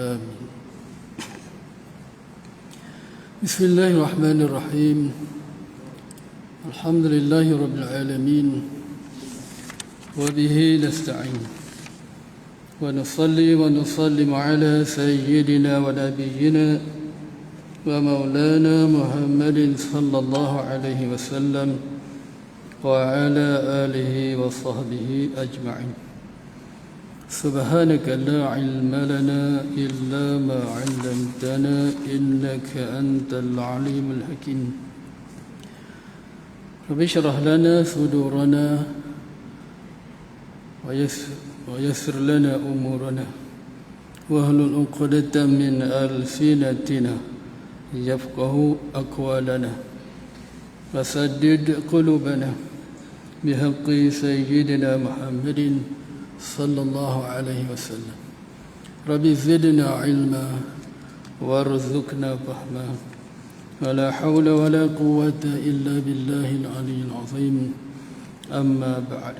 آمين. بسم الله الرحمن الرحيم. الحمد لله رب العالمين وبه نستعين ونصلي ونسلم على سيدنا ونبينا ومولانا محمد صلى الله عليه وسلم وعلى آله وصحبه أجمعين. سبحانك لا علم لنا إلا ما علمتنا إنك أنت العليم الحكيم. رب اشرح لنا صدورنا ويسر لنا أمورنا واحلل عقدة من ألسنتنا يفقه أقوالنا وسدد قلوبنا بحق سيدنا محمد صلى الله عليه وسلم. رب زدنا علما وارزقنا فهما ولا حول ولا قوة إلا بالله العلي العظيم. أما بعد.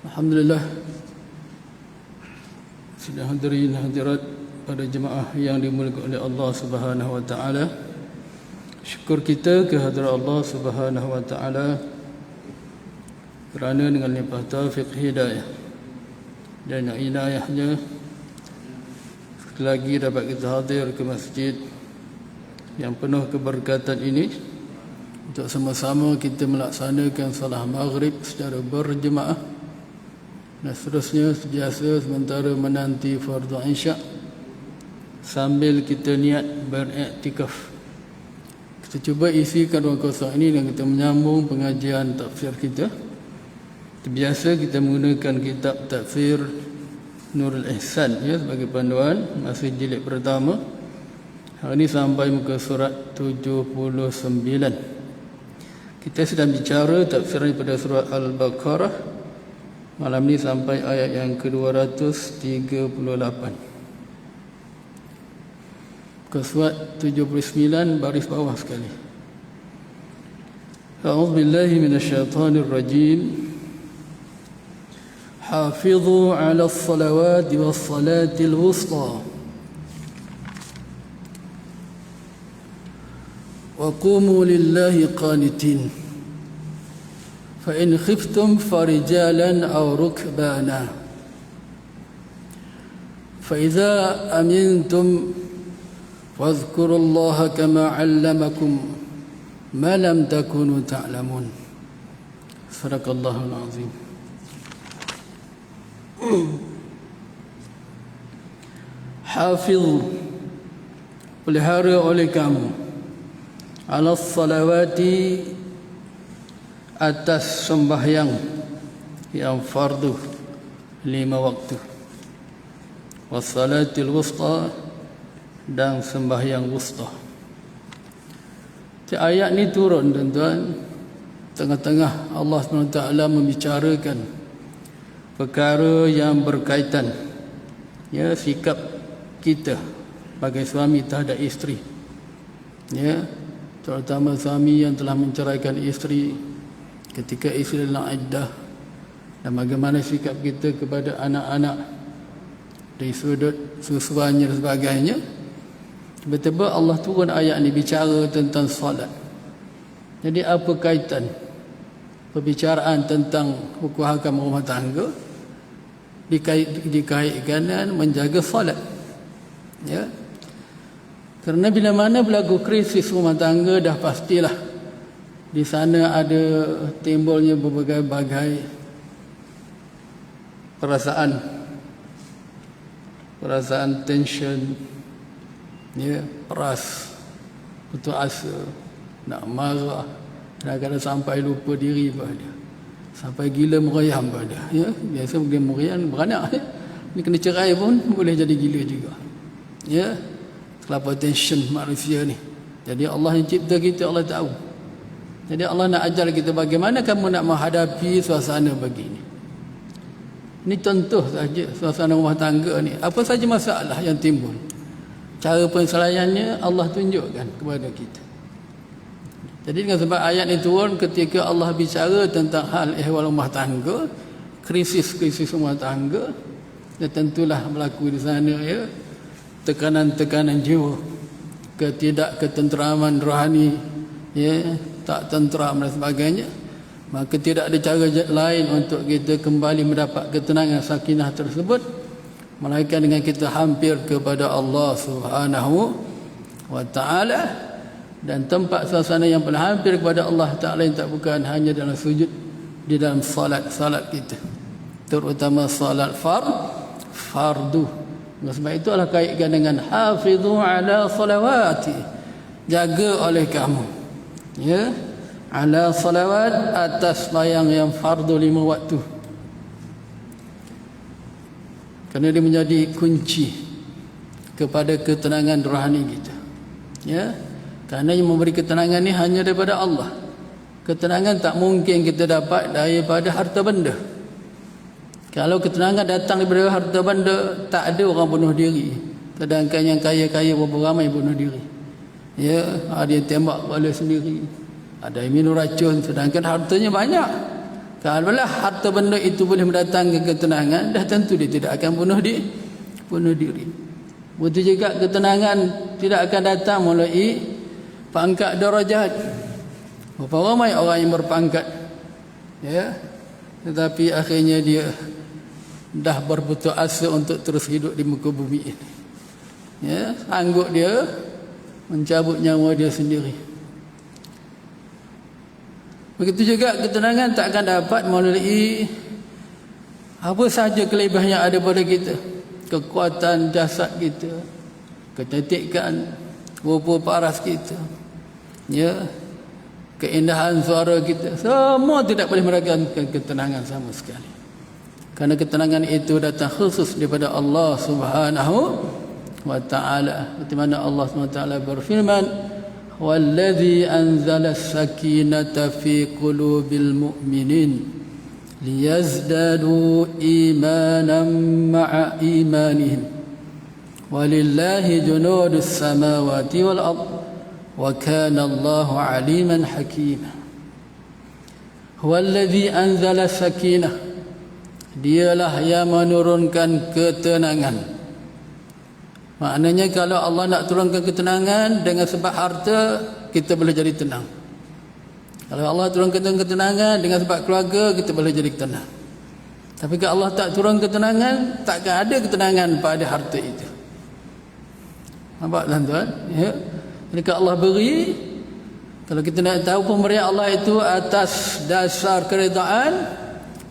Alhamdulillah, sidang hadirin hadirat pada jemaah yang dimuliakan oleh Allah Subhanahu wa taala. Syukur kita kehadirat Allah Subhanahu wa taala kerana dengan limpah taufik hidayah dan inayahnya sekali lagi dapat kita hadir ke masjid yang penuh keberkatan ini untuk sama-sama kita melaksanakan salat maghrib secara berjemaah dan seterusnya sejasa sementara menanti fardu isya sambil kita niat beriktikaf. Kita cuba isikan ruang kosong ini dan kita menyambung pengajian tafsir kita. Biasa kita menggunakan kitab tafsir Nurul Ihsan ya, sebagai panduan, masih jilid pertama. Hari ini sampai muka surat 79. Kita sedang bicara tafsiran pada surat Al-Baqarah. Malam ini sampai ayat yang ke-238. Ke surat 79 baris bawah sekali. A'udzu billahi minasyaitonir rajim. حافظوا على الصلوات والصلاة الوسطى وقوموا لله قانتين فإن خفتم فرجالا أو ركبانا فإذا أمنتم فاذكروا الله كما علمكم ما لم تكونوا تعلمون. صدق الله العظيم. Hafiz, pelihara oleh kamu ala salawati, atas sembahyang yang fardu 5 waktu, wassalatil wusta, dan sembahyang wusta. Ayat ni turun tuan-tuan, tengah-tengah Allah SWT membicarakan perkara yang berkaitan ya sikap kita sebagai suami terhadap isteri, ya, terutama suami yang telah menceraikan isteri ketika isteri dalam iddah, dan bagaimana sikap kita kepada anak-anak dari sudut susuannya dan sebagainya. Tiba-tiba Allah turun ayat ni bicara tentang solat. Jadi apa kaitan perbicaraan tentang hukum hakam rumah tangga dikaitkan dengan menjaga solat, ya, kerana bila mana berlaku krisis rumah tangga, dah pastilah di sana ada timbulnya berbagai-bagai perasaan tension, ya, peras, putus asa, nak marah, kadang-kadang sampai lupa diri pada, sampai gila meriam pada, ya. Biasa gila meriam beranak, ya. Ni kena cerai pun boleh jadi gila juga, ya, kelapa tension manusia ni. Jadi Allah yang cipta kita, Allah tahu. Jadi Allah nak ajar kita bagaimana kamu nak menghadapi suasana begini. Ini contoh saja suasana rumah tangga ni. Apa saja masalah yang timbul, cara penselesaiannya Allah tunjukkan kepada kita. Jadi dengan sebab ayat ini turun ketika Allah bicara tentang hal ehwal rumah tangga, krisis rumah tangga, dan tentulah berlaku di sana ya tekanan-tekanan jiwa, ketenteraman rohani, ya, tak tenteram dan sebagainya. Maka tidak ada cara lain untuk kita kembali mendapat ketenangan sakinah tersebut melainkan dengan kita hampir kepada Allah Subhanahu wa taala. Dan tempat suasana yang paling hampir kepada Allah taala yang tak bukan hanya dalam sujud, di dalam salat kita, terutama salat fardu. Sebab itu Allah kaitkan dengan hafizu ala salawati, jaga oleh kamu, ya, ala salawat, atas sembahyang yang fardu 5 waktu. Kerana dia menjadi kunci kepada ketenangan rohani kita, ya. Kerana yang memberi ketenangan ni hanya daripada Allah. Ketenangan tak mungkin kita dapat daripada harta benda. Kalau ketenangan datang daripada harta benda, tak ada orang bunuh diri. Sedangkan yang kaya-kaya berapa ramai bunuh diri, ya. Ada yang tembak kepala sendiri, ada yang minum racun, sedangkan hartanya banyak. Kalau harta benda itu boleh mendatangkan ketenangan, dah tentu dia tidak akan bunuh diri. Begitu juga ketenangan tidak akan datang melalui pangkat darajat. Berapa ramai orang yang berpangkat, ya, tetapi akhirnya dia dah berputus asa untuk terus hidup di muka bumi ini, ya, sanggup dia mencabut nyawa dia sendiri. Begitu juga ketenangan tak akan dapat melalui apa sahaja kelebihan yang ada pada kita, kekuatan jasad kita, kecantikan rupa paras kita, ya, keindahan suara kita, semua tidak boleh merasakan ketenangan sama sekali. Kerana ketenangan itu datang khusus daripada Allah Subhanahu wa taala. Seperti mana Allah Subhanahu wa taala berfirman, "Wallazi anzala as-sakinata fi qulubil mu'minin liyazdadu imanan ma'a imanihim walillahi junudus samawati wal ard wa kana Allahu aliman hakima." Wallazi anzala as-sakinah, dialah yang menurunkan ketenangan. Maknanya kalau Allah nak turunkan ketenangan dengan sebab harta, kita boleh jadi tenang. Kalau Allah turunkan ketenangan dengan sebab keluarga, kita boleh jadi tenang. Tapi kalau Allah tak turun ketenangan, takkan ada ketenangan pada harta itu. Nampak tuan-tuan? Ya. Jadi kalau Allah beri, kalau kita nak tahu pemberian Allah itu atas dasar keredaan,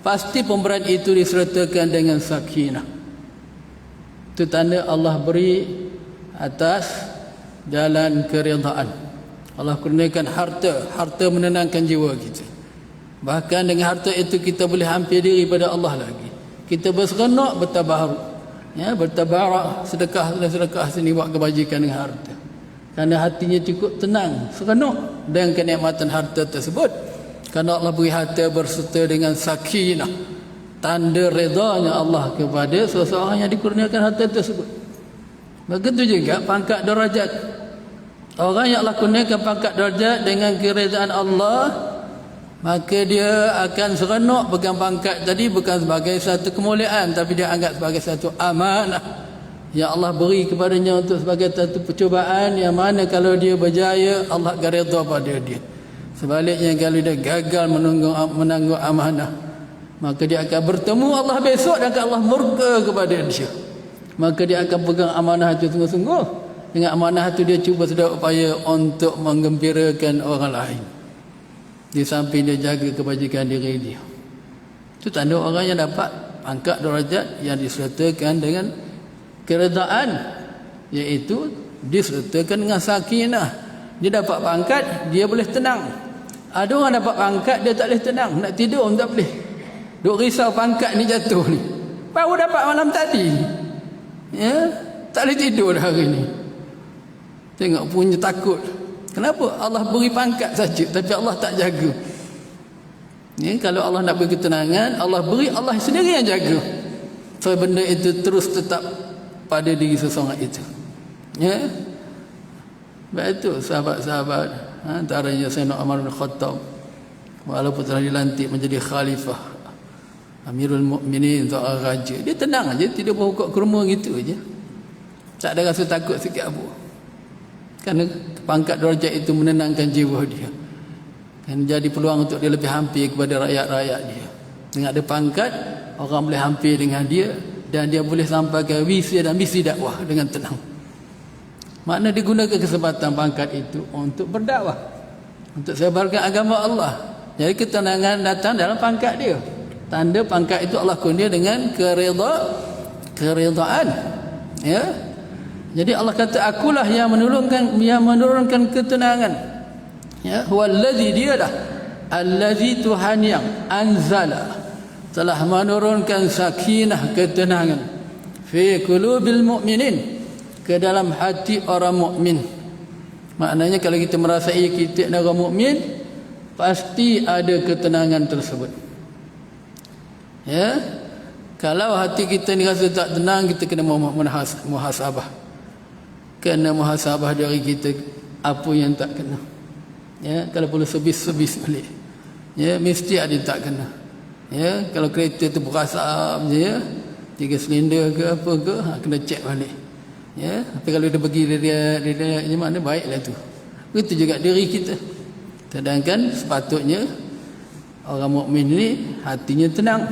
pasti pemberian itu disertakan dengan sakinah. Itu tanda Allah beri atas jalan keredaan. Allah kurniakan harta menenangkan jiwa kita. Bahkan dengan harta itu kita boleh hampir diri pada Allah lagi. Kita berseronok, bertabaruk, ya, bertabarak, sedekah sini buat kebajikan dengan harta. Kerana hatinya cukup tenang, seronok dengan kenikmatan harta tersebut. Kerana Allah beri harta berserta dengan sakinah, tanda redanya Allah kepada seseorang yang dikurniakan harta tersebut. Begitu juga pangkat darajat. Orang yang Allah kurniakan pangkat darajat dengan keredaan Allah, maka dia akan seronok pegang pangkat tadi bukan sebagai satu kemuliaan, tapi dia anggap sebagai satu amanah yang Allah beri kepadanya untuk sebagai satu percubaan, yang mana kalau dia berjaya, Allah akan redha pada dia. Sebaliknya kalau dia gagal menanggung amanah, maka dia akan bertemu Allah besok dan Allah murka kepada dia. Maka dia akan pegang amanah itu sungguh-sungguh. Dengan amanah itu dia cuba sedaya upaya untuk menggembirakan orang lain, di samping dia jaga kebajikan diri dia. Itu tanda orang yang dapat pangkat darajat yang disertakan dengan keredaan, iaitu disertakan dengan sakinah. Dia dapat pangkat, dia boleh tenang. Ada orang dapat pangkat, dia tak boleh tenang. Nak tidur pun tak boleh. Duk risau pangkat ni jatuh ni, baru dapat malam tadi, ya, tak boleh tidur dah hari ni. Tengok punya takut. Kenapa? Allah beri pangkat saja, tapi Allah tak jaga. Ya, kalau Allah nak beri ketenangan, Allah beri, Allah sendiri yang jaga. So benda itu terus tetap pada diri seseorang itu. Ya. Sebab itu sahabat-sahabat, antaranya Sayyidina Umar bin Khattab, walaupun telah dilantik menjadi khalifah, Amirul Mukminin, seorang raja, dia tenang aja, tidak berhukuk kurma gitu aja. Tak ada rasa takut sikit apa. Kerana pangkat darjat itu menenangkan jiwa dia. Dan jadi peluang untuk dia lebih hampir kepada rakyat-rakyat dia. Dengan ada pangkat, orang boleh hampir dengan dia dan dia boleh sampaikan visi dan misi dakwah dengan tenang. Makna dia gunakan kesempatan pangkat itu untuk berdakwah, untuk sebarkan agama Allah. Jadi ketenangan datang dalam pangkat dia. Tanda pangkat itu Allah kurnia dengan keridaan. Ya. Jadi Allah kata, akulah yang menurunkan ketenangan. Ya, huwallazi, dialah allazi, Tuhan yang anzala, telah menurunkan sakinah, ketenangan, fi qulubil mu'minin, ke dalam hati orang mukmin. Maknanya kalau kita merasai kita orang mukmin, pasti ada ketenangan tersebut. Ya, kalau hati kita ni rasa tak tenang, kita kena muhasabah. Kena muhasabah dari kita apa yang tak kena. Ya, kalau perlu sebis balik. Ya, mesti ada yang tak kena. Ya, kalau kereta tu berasap je, ya, 3 silinder ke apa ke, kena cek balik. Ya, tapi kalau dia pergi dia mana baiklah tu. Begitu juga diri kita. Sedangkan sepatutnya orang mukmin ni hatinya tenang.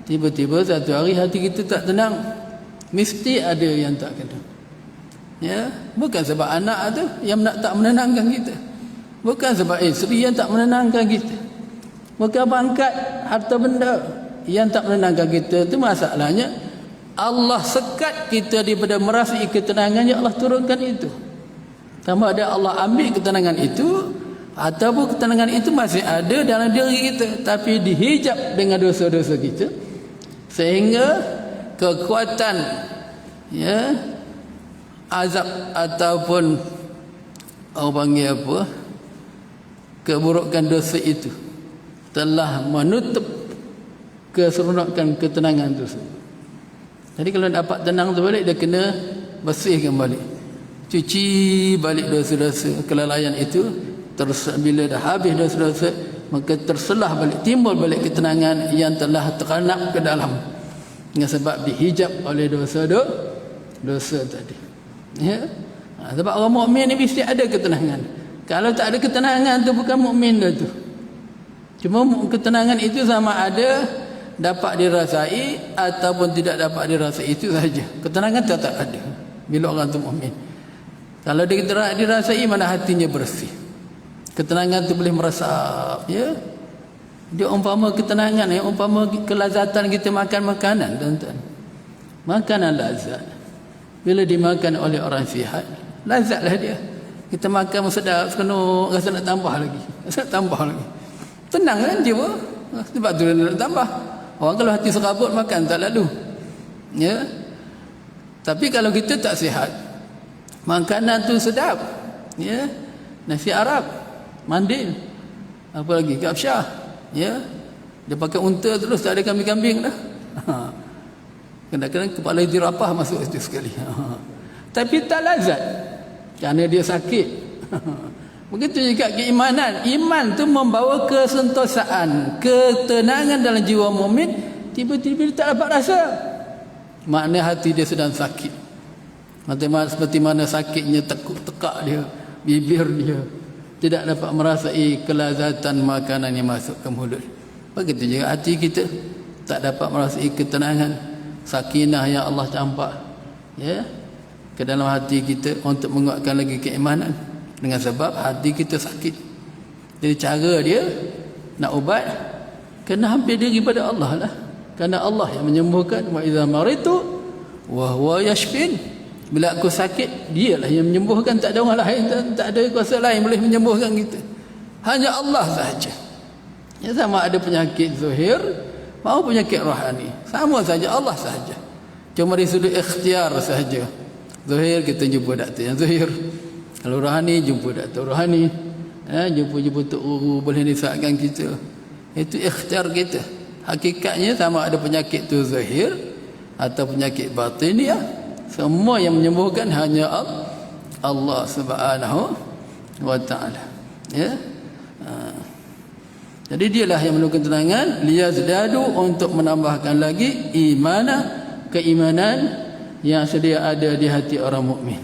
Tiba-tiba satu hari hati kita tak tenang, mesti ada yang tak kena. Ya, bukan sebab anak tu yang tak menenangkan kita. Bukan sebab isteri yang tak menenangkan kita. Bukan pangkat, harta benda yang tak menenangkan kita. Itu masalahnya Allah sekat kita daripada merasai ketenangannya, Allah turunkan itu. Sama ada Allah ambil ketenangan itu ataupun ketenangan itu masih ada dalam diri kita, tapi dihijab dengan dosa-dosa kita, sehingga kekuatan, ya, azab ataupun orang panggil apa, keburukan dosa itu telah menutup keseronokan ketenangan tersebut. Jadi kalau dapat tenang tu balik, dia kena bersihkan balik, cuci balik dosa-dosa kelalaian itu. Terus bila dah habis dosa-dosa, maka terselah balik, timbul balik ketenangan yang telah teranap ke dalam, dengan sebab dihijab oleh dosa tadi. Ya, sebab orang mukmin ni mesti ada ketenangan. Kalau tak ada ketenangan tu bukan mukmin dah tu. Cuma ketenangan itu sama ada dapat dirasai ataupun tidak dapat dirasai, itu saja. Ketenangan tak ada bila orang tu mukmin. Kalau dia dirasai, mana hatinya bersih, ketenangan tu boleh meresap. Ya, dia umpama ketenangan, ya, umpama kelazatan kita makan makanan, tuan-tuan. Makanan lazat, bila dimakan oleh orang sihat, lazatlah dia. Kita makan sedap, sekenuk, rasa nak tambah lagi, tenang kan jiwa. Sebab tu dia nak tambah. Orang kalau hati serabut makan tak lalu. Ya. Tapi kalau kita tak sihat, makanan tu sedap. Ya. Nasi Arab, mandil, apa lagi, kapsyah. Ya. Dia pakai unta terus, tak ada kambing-kambing dah. Kadang-kadang kepala jirapah masuk situ sekali. Tapi tak lazat kerana dia sakit. Begitu juga keimanan. Iman tu membawa kesentosaan, ketenangan dalam jiwa mukmin. Tiba-tiba dia tak dapat rasa, makna hati dia sedang sakit. Seperti mana sakitnya tekuk-tekak dia, bibir dia, tidak dapat merasai kelazatan makanan yang masuk ke mulut. Begitu juga hati kita tak dapat merasai ketenangan, sakinah yang Allah campak, ya, ke dalam hati kita untuk menguatkan lagi keimanan, dengan sebab hati kita sakit. Jadi cara dia nak ubat, kena hampir diri pada Allah lah, kerana Allah yang menyembuhkan. Wa idza maritu wa huwa yashfin, bila aku sakit, dialah yang menyembuhkan. Tak ada orang lain, tak ada kuasa lain boleh menyembuhkan kita, hanya Allah sahaja. Ya, sama ada penyakit zahir maupun penyakit rohani, sama saja, Allah sahaja. Cuma dari sudut ikhtiar sahaja. Zahir kita jumpa doktor yang zahir, kalau rohani jumpa doktor rohani, jumpa tok guru boleh nisahkan kita. Itu ikhtiar kita. Hakikatnya sama ada penyakit tu zahir atau penyakit batiniah, semua yang menyembuhkan hanya Allah Subhanahu wa taala. Ya. Jadi dialah yang menurunkan ketenangan, liyazdadu, untuk menambahkan lagi keimanan yang sedia ada di hati orang mukmin.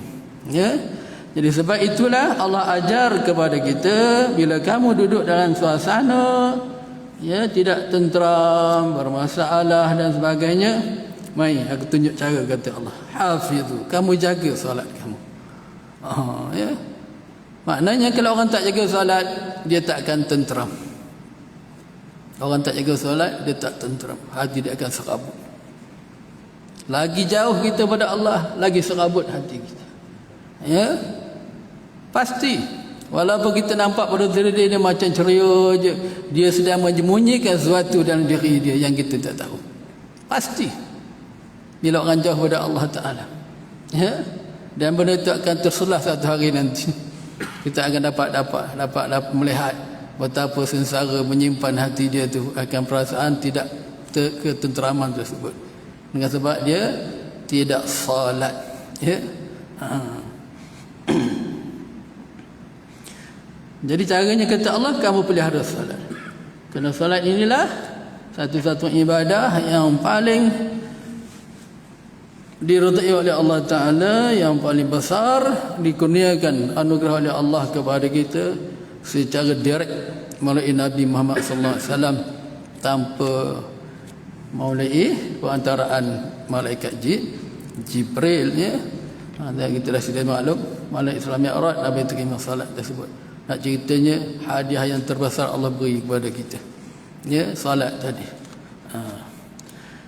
Ya. Jadi sebab itulah Allah ajar kepada kita, bila kamu duduk dalam suasana tidak tenteram, bermasalah dan sebagainya, mai aku tunjuk cara, kata Allah, hafizu, kamu jaga solat kamu. Maknanya kalau orang tak jaga solat, dia tak akan tenteram. Orang tak jaga solat, dia tak tenteram, hati dia akan serabut. Lagi jauh kita pada Allah, lagi serabut hati kita. Ya, pasti. Walaupun kita nampak pada diri dia macam ceria je, dia sedang menyembunyikan sesuatu dalam diri dia yang kita tak tahu. Pasti. Bila orang jauh pada Allah Ta'ala, dan benda itu akan terselah satu hari nanti. Kita akan dapat melihat betapa sengsara menyimpan hati dia tu akan perasaan tidak ketenteraman tersebut, dengan sebab dia tidak salat. Jadi caranya, kata Allah, kamu pelihara salat. Kerana salat inilah satu-satu ibadah yang paling diridai oleh Allah Ta'ala, yang paling besar, dikurniakan anugerah oleh Allah kepada kita secara direct melalui Nabi Muhammad sallallahu alaihi wasallam, tanpa melalui perantaraan malaikat Jibril. Dan kita dah sedia maklum, malaikat Isra Mi'raj Nabi terima salat tersebut. Nak ceritanya, hadiah yang terbesar Allah beri kepada kita, salat tadi.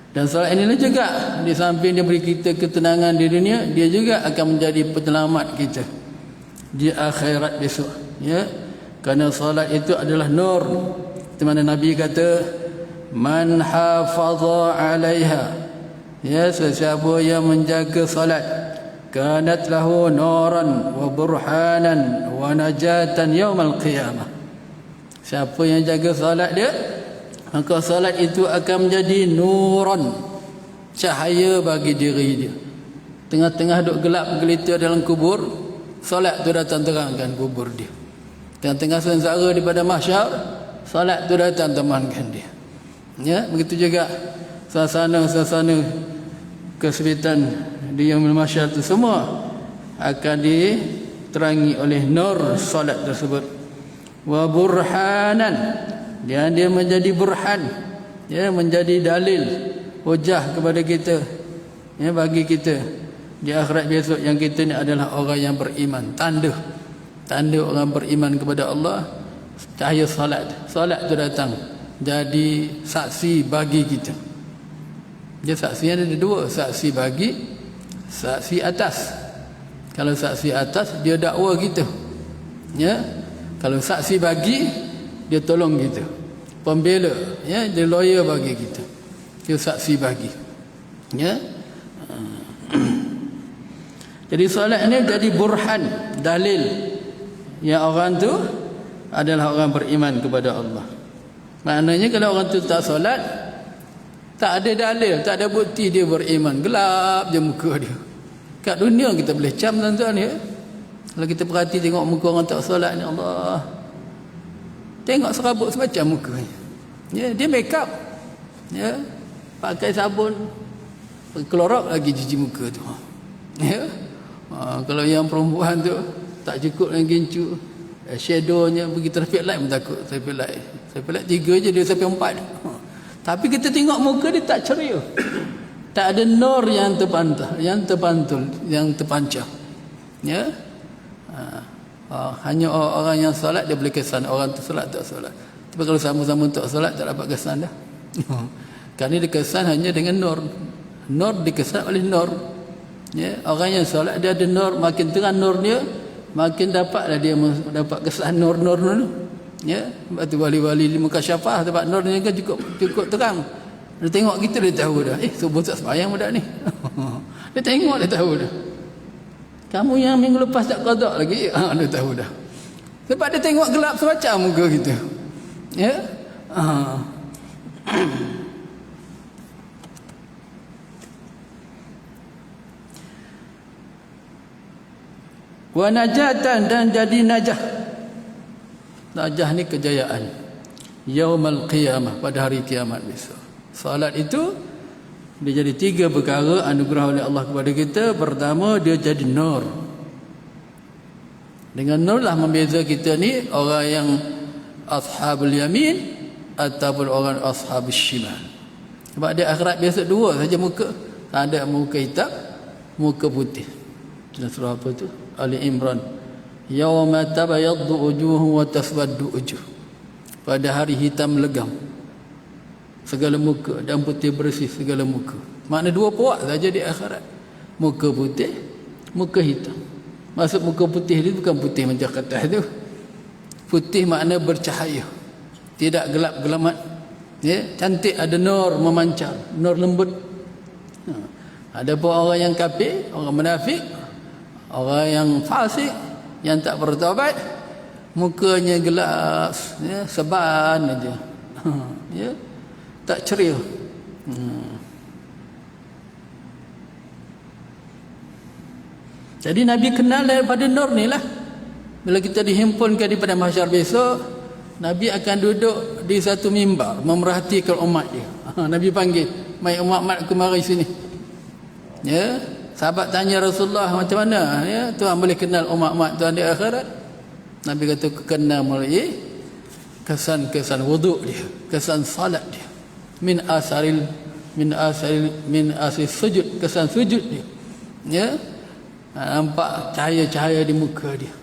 Dan salat ini juga, di samping dia beri kita ketenangan di dunia, dia juga akan menjadi penyelamat kita di akhirat besok. Kerana salat itu adalah nur. Di mana Nabi kata, man hafaza 'alaiha, sesiapa yang menjaga salat, kanat lahu nuran wa burhanan wa najatan yaumal qiyamah. Siapa yang jaga salat dia, maka salat itu akan menjadi nuran, cahaya bagi diri dia. Tengah-tengah duk gelap gelita dalam kubur, salat tu datang terangkan kubur dia. Tengah-tengah sengsara di pada mahsyar, salat tu datang temankan dia. Begitu juga suasana-suasana kesempitan di yaumul mahsyar itu semua akan diterangi oleh nur salat tersebut. Wa burhanan, dia menjadi burhan, menjadi dalil, hujah kepada kita, bagi kita di akhirat besok, yang kita ni adalah orang yang beriman. Tanda orang beriman kepada Allah, cahaya salat tu datang jadi saksi bagi kita. Dia saksi ada dua, saksi bagi, saksi atas. Kalau saksi atas, dia dakwa kita. Kalau saksi bagi, dia tolong kita, pembela, dia lawyer bagi kita. Dia saksi bagi. Jadi solat ini jadi burhan, dalil yang orang tu adalah orang beriman kepada Allah. Maknanya kalau orang tu tak solat, tak ada dalil, tak ada bukti dia beriman, gelap je muka dia. Kat dunia kita boleh cam tuan-tuan ya. Kalau kita perhati tengok muka orang tak solat ni, Allah, tengok serabut semacam mukanya. Dia make up, pakai sabun, kelorok lagi jijik muka tu. Kalau yang perempuan tu tak cukup dengan gincu, shadownya pergi traffic light pun takut. Traffic light 3 je, dia sampai 4. Tapi kita tengok muka dia tak ceria, tak ada nur yang terpantul, yang terpancar. Hanya orang yang solat dia boleh kesan, orang tu solat tak solat. Tapi kalau sama-sama tak solat, tak dapat kesan dah. Kerana dia kesan hanya dengan nur. Nur dikesan oleh nur. Orang yang solat dia ada nur, makin terang nur dia, makin dapatlah dia dapat kesan nur-nur dulu. Sebab tu wali-wali di mukasyafah dapat nur ni kan cukup terang. Dia tengok kita, dia tahu dah. Subuh tak sembahyang budak ni. Dia tengok, dia tahu dah. Kamu yang minggu lepas tak qada lagi, dia tahu dah. Sebab dia tengok gelap semacam muka kita. Wa najatan, dan jadi najah. Najah ni kejayaan. Yaumal qiyamah, pada hari kiamat besok. Solat itu dia jadi 3 perkara anugerah oleh Allah kepada kita. Pertama, dia jadi nur. Dengan nur lah membeza kita ni orang yang ashabul yamin ataupun orang ashabul shimal. Sebab dia akhirat besok 2 saja muka. Ada muka hitam, muka putih. Dalam surah apa tu? Ali Imran. Yauma tabayyaddu wujuhum wa taswaddu wujuh. Pada hari hitam legam segala muka dan putih bersih segala muka. Makna 2 puak saja di akhirat. Muka putih, muka hitam. Maksud muka putih ni bukan putih macam kertas tu. Putih makna bercahaya, tidak gelap gelamat. Ya, cantik, ada nur memancar, nur lembut. Ada pun orang yang kafir, orang munafik, orang yang fasik, yang tak bertaubat, mukanya gelap, ya, seban aja. Ya, tak ceria. Jadi Nabi kenal daripada nur ni lah. Bila kita dihimpunkan pada mahsyar besok, Nabi akan duduk di satu mimbar memerhatikan umat dia. Nabi panggil, "Mai umat-umat, kemari sini." Ya, sahabat tanya Rasulullah, "Macam mana ya tuan boleh kenal umat-umat tuan di akhirat?" Nabi kata, "Kenal melalui kesan-kesan wuduk dia, kesan salat dia. Min asaril sujud, kesan sujud dia." Ya. Nampak cahaya-cahaya di muka dia.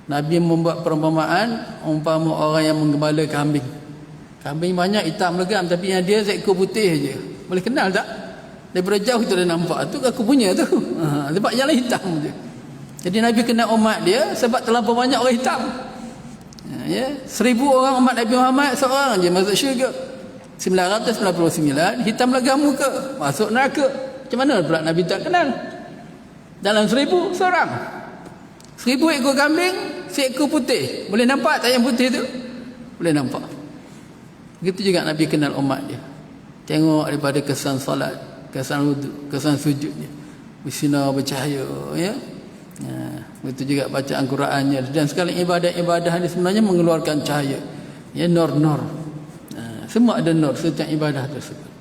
Nabi membuat perumpamaan umpama orang yang menggembala kambing. Kambing banyak hitam legam, tapi yang dia seekor putih je. Boleh kenal tak? Daripada jauh kita dah nampak tu aku punya tu. Sebab yang lain hitam je. Jadi Nabi kenal umat dia sebab terlampau banyak orang hitam. Ya, 1000 orang umat Nabi Muhammad, seorang je masuk syurga. 999 hitam legam muka, masuk neraka. Macam mana pula Nabi tak kenal? Dalam 1000 seorang, 1000 ekor kambing, seekor putih. Boleh nampak tak yang putih tu? Boleh nampak. Begitu juga Nabi kenal umat dia. Tengok daripada kesan salat, kesan wuduk, kesan sujudnya, bersinar bercahaya, ya. Begitu juga bacaan Qurannya. Dan sekali ibadah-ibadah ni sebenarnya mengeluarkan cahaya, ya, nur-nur. Semua ada nur setiap ibadah tersebut.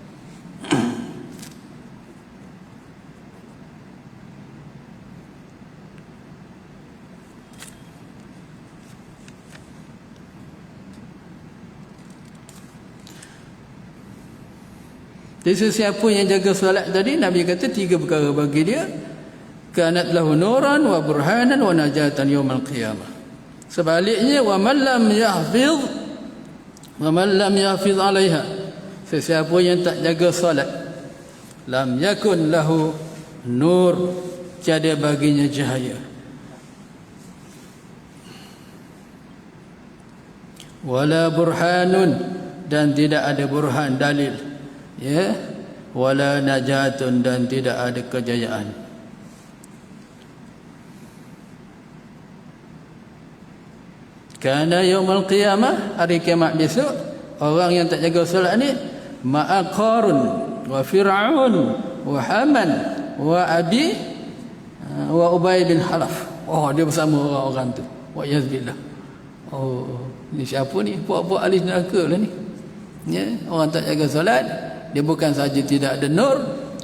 Jadi sesiapa yang jaga solat tadi, Nabi kata 3 perkara bagi dia. Kanat lahu nuran wa burhanan wa najatan yaumal qiyamah. Sebaliknya, wa man lam yahfiz 'alaiha. Sesiapa yang tak jaga solat, lam yakun lahu nur, tiada baginya cahaya. Wala burhanun, dan tidak ada burhan, dalil. Ya, wala najatun, dan tidak ada kejayaan. Karena yaumul qiyamah, hari kiamat besok, orang yang tak jaga solat ni ma'a Qarun wa Fir'aun wa Haman wa Abi wa Ubay bin Khalaf. Oh, dia bersama orang-orang tu. Wa yazbillah. Oh, ni siapa ni? Puak-puak ahli neraka lah ni. Ya, orang tak jaga solat, dia bukan saja tidak ada nur,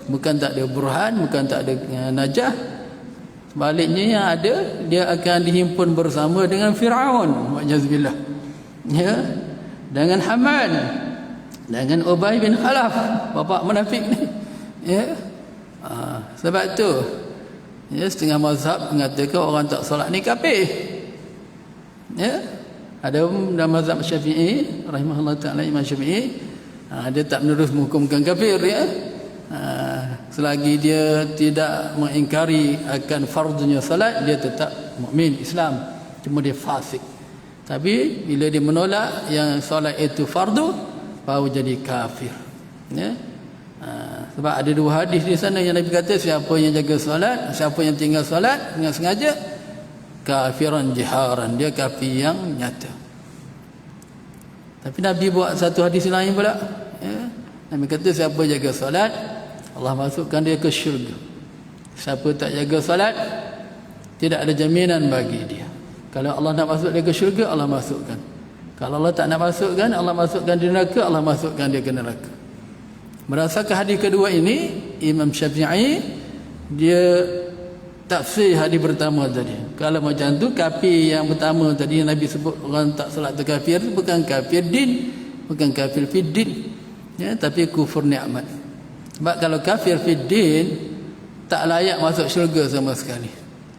bukan tak ada burhan, bukan tak ada najah. Sebaliknya yang ada, dia akan dihimpun bersama dengan Fir'aun, wa'jazubillah. Ya, dengan Haman, dengan Ubay bin Khalaf, bapa munafik ni. Ya. Sebab tu, ya, setengah mazhab mengatakan orang tak solat ni kafir. Ya. Ada dalam mazhab Syafi'i, rahimahullah ta'ala, Imam Syafi'i, dia tak menerus menghukumkan kafir, ya. Selagi dia tidak mengingkari akan fardunya salat, dia tetap mukmin Islam, cuma dia fasik. Tapi bila dia menolak yang salat itu fardu, baru jadi kafir, ya. Sebab ada 2 hadis di sana yang Nabi kata, siapa yang jaga salat, siapa yang tinggal salat dengan sengaja, kafiran jiharan, dia kafir yang nyata. Tapi Nabi buat satu hadis lain pula, ya. Nabi kata siapa jaga solat, Allah masukkan dia ke syurga. Siapa tak jaga solat, tidak ada jaminan bagi dia. Kalau Allah nak masuk dia ke syurga, Allah masukkan. Kalau Allah tak nak masukkan, Allah masukkan di neraka, Allah masukkan dia ke neraka. Berdasarkan hadis kedua ini, Imam Syafi'i dia tafsir hadis pertama tadi. Kalau macam tu, kafir yang pertama tadi yang Nabi sebut orang tak solat tu kafir, bukan kafir din, bukan kafir fid din, ya, tapi kufur nikmat. Sebab kalau kafir fid din tak layak masuk syurga sama sekali.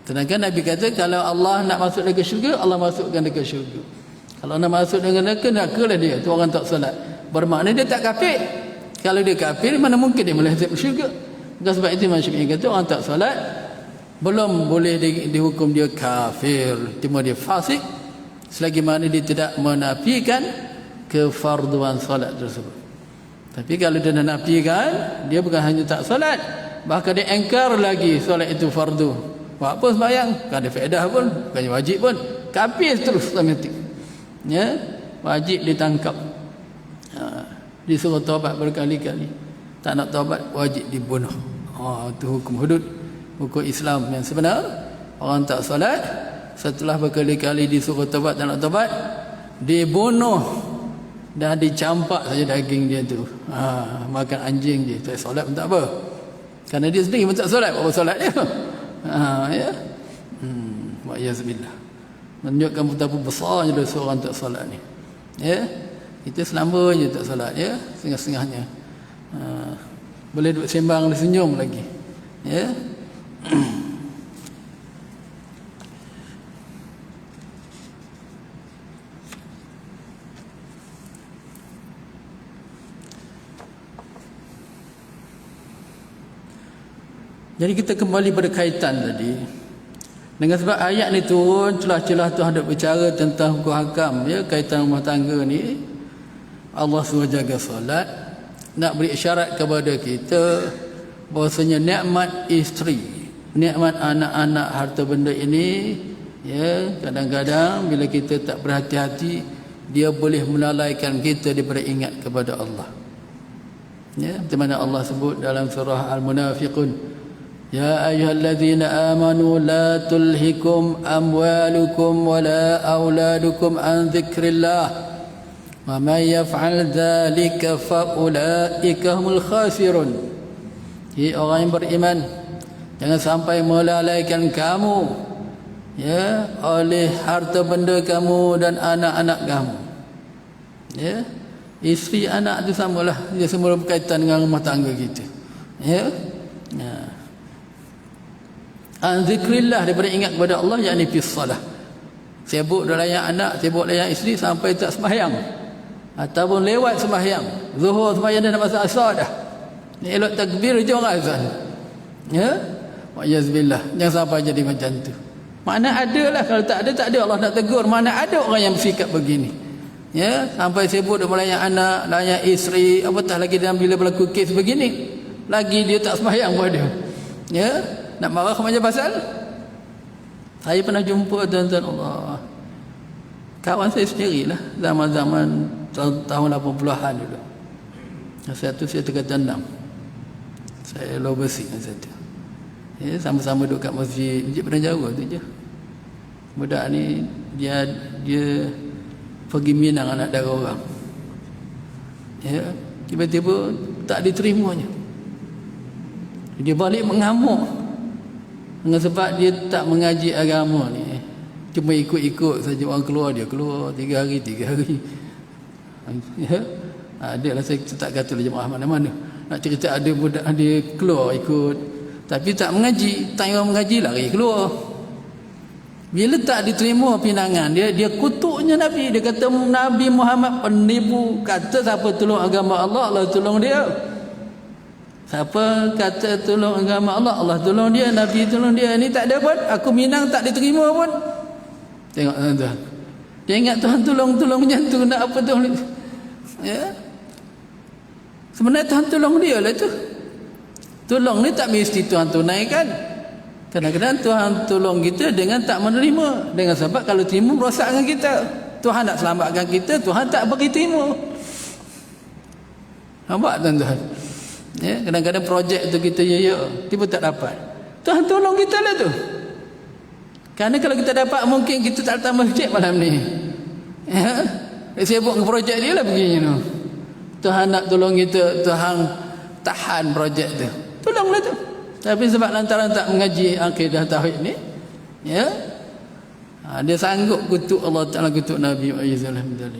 Sedangkan Nabi kata kalau Allah nak masuk ke syurga, Allah masukkan dia ke syurga. Kalau nak masuk dengan neraka lah dia, tu orang tak solat. Bermakna dia tak kafir. Kalau dia kafir, mana mungkin dia boleh masuk syurga? Bukan sebab itu Imam Syafi'i kata orang tak solat belum boleh dihukum dia kafir, cuma dia fasik selagi mana dia tidak menafikan kefarduan solat tersebut. Tapi kalau dia nafikan, dia bukan hanya tak solat, bahkan dia engkar lagi solat itu fardu. Buat apa sembahyang? Bukan ada faedah pun, bukannya wajib pun, kafir terus automatik. Ya, wajib ditangkap, disuruh taubat berkali-kali. Tak nak taubat, wajib dibunuh. Itu hukum hudud, hukum Islam yang sebenar. Orang tak solat, setelah berkali-kali disuruh taubat tak nak taubat, dibunuh dan dicampak saja daging dia tu. Makan anjing dia. Tak solat pun tak apa, kerana dia sendiri pun tak solat. Apa solat dia? Ya. Wa'iyazbillah. Menunjukkan betapa besarnya dosa orang tak solat ni. Ya. Kita selamba je tak solat, ya, setengah-setengahnya. Boleh duduk sembang, senyum lagi. Ya. Jadi kita kembali pada kaitan tadi. Dengan sebab ayat ni turun, celah-celah Tuhan ada bicara tentang hukum hakam, ya, kaitan rumah tangga ni. Allah suruh jaga solat, nak beri isyarat kepada kita bahawasanya nikmat isteri, nikmat anak-anak, harta benda ini, ya, kadang-kadang bila kita tak berhati-hati, dia boleh melalaikan kita daripada ingat kepada Allah. Ya, seperti mana Allah sebut dalam surah Al-Munafiqun, Ya ayyuhalladzina amanu la tulhikum amwalukum wala auladukum an dzikrillah wa may yaf'al dzalika fa ulaika humul khasirun. Hai orang yang beriman, jangan sampai melalaikan kamu, ya, oleh harta benda kamu dan anak-anak kamu. Ya, isteri anak itu samalah, dia semua berkaitan dengan rumah tangga kita. Ya. An zikrillah, daripada ingat kepada Allah, yakni fi salah. Sibuk layan anak, sibuk layan isteri sampai tak sembahyang, ataupun lewat sembahyang, zuhur sembahyang dah nak masuk asar dah, ni elok takbir je orang azan. Ya, wa'iyazbillah, jangan sampai jadi macam tu. Mana ada lah, kalau tak ada, tak ada. Allah nak tegur, mana ada orang yang bersikap begini. Ya, sampai sibuk dia melayan anak, layan isteri, apatah lagi dalam bila berlaku kes begini, lagi dia tak sembahyang pada. Ya, nak marah macam pasal. Saya pernah jumpa tuan-tuan Allah, kawan saya sendirilah, zaman-zaman tahun 80-an dulu. Satu saya tingkatan 6, saya low basic dengan satu. Ya, sama-sama duduk kat masjid Padang Jawa tu je. Budak ni dia pergi Minang anak dara orang. Ya, tiba-tiba tak diterimanya. Dia balik mengamuk dengan sebab dia tak mengaji agama ni, cuma ikut-ikut saja orang keluar, dia keluar 3 hari. Ya, adalah saya tak kata jemaah mana-mana nak cerita ada budak dia keluar ikut, tapi tak mengaji, tanya orang mengaji lari keluar. Bila tak diterima pinangan dia kutuknya Nabi. Dia kata Nabi Muhammad penipu, kata siapa tolong agama Allah, Allah tolong dia. Siapa kata tolong agama Allah, Allah tolong dia, Nabi tolong dia. Ini tak ada pun, aku Minang tak diterima pun. Tengok tuan-tuan, dia ingat Tuhan tolong macam tu, nak apa tu? Ya, sebenarnya Tuhan tolong dia lah tu. Tolong ni tak mesti Tuhan tunaikan. Kadang-kadang Tuhan tolong kita dengan tak menerima, dengan sebab kalau terima merosakkan kita. Tuhan nak selamatkan kita, Tuhan tak bagi terima. Nampak tuan-tuan? Ya, kadang-kadang projek tu kita tiba tak dapat, Tuhan tolong kita lah tu. Kerana kalau kita dapat, mungkin kita tak datang masjid malam ni. Ya, Sibuk dengan projek dia lah begini tu. Tuhan nak tolong kita, Tuhan tahan projek tu. Tolonglah tu. Tapi sebab lantaran tak mengaji akidah tauhid ni, ya, dia sanggup kutuk Allah Taala, kutuk Nabi Muhammad.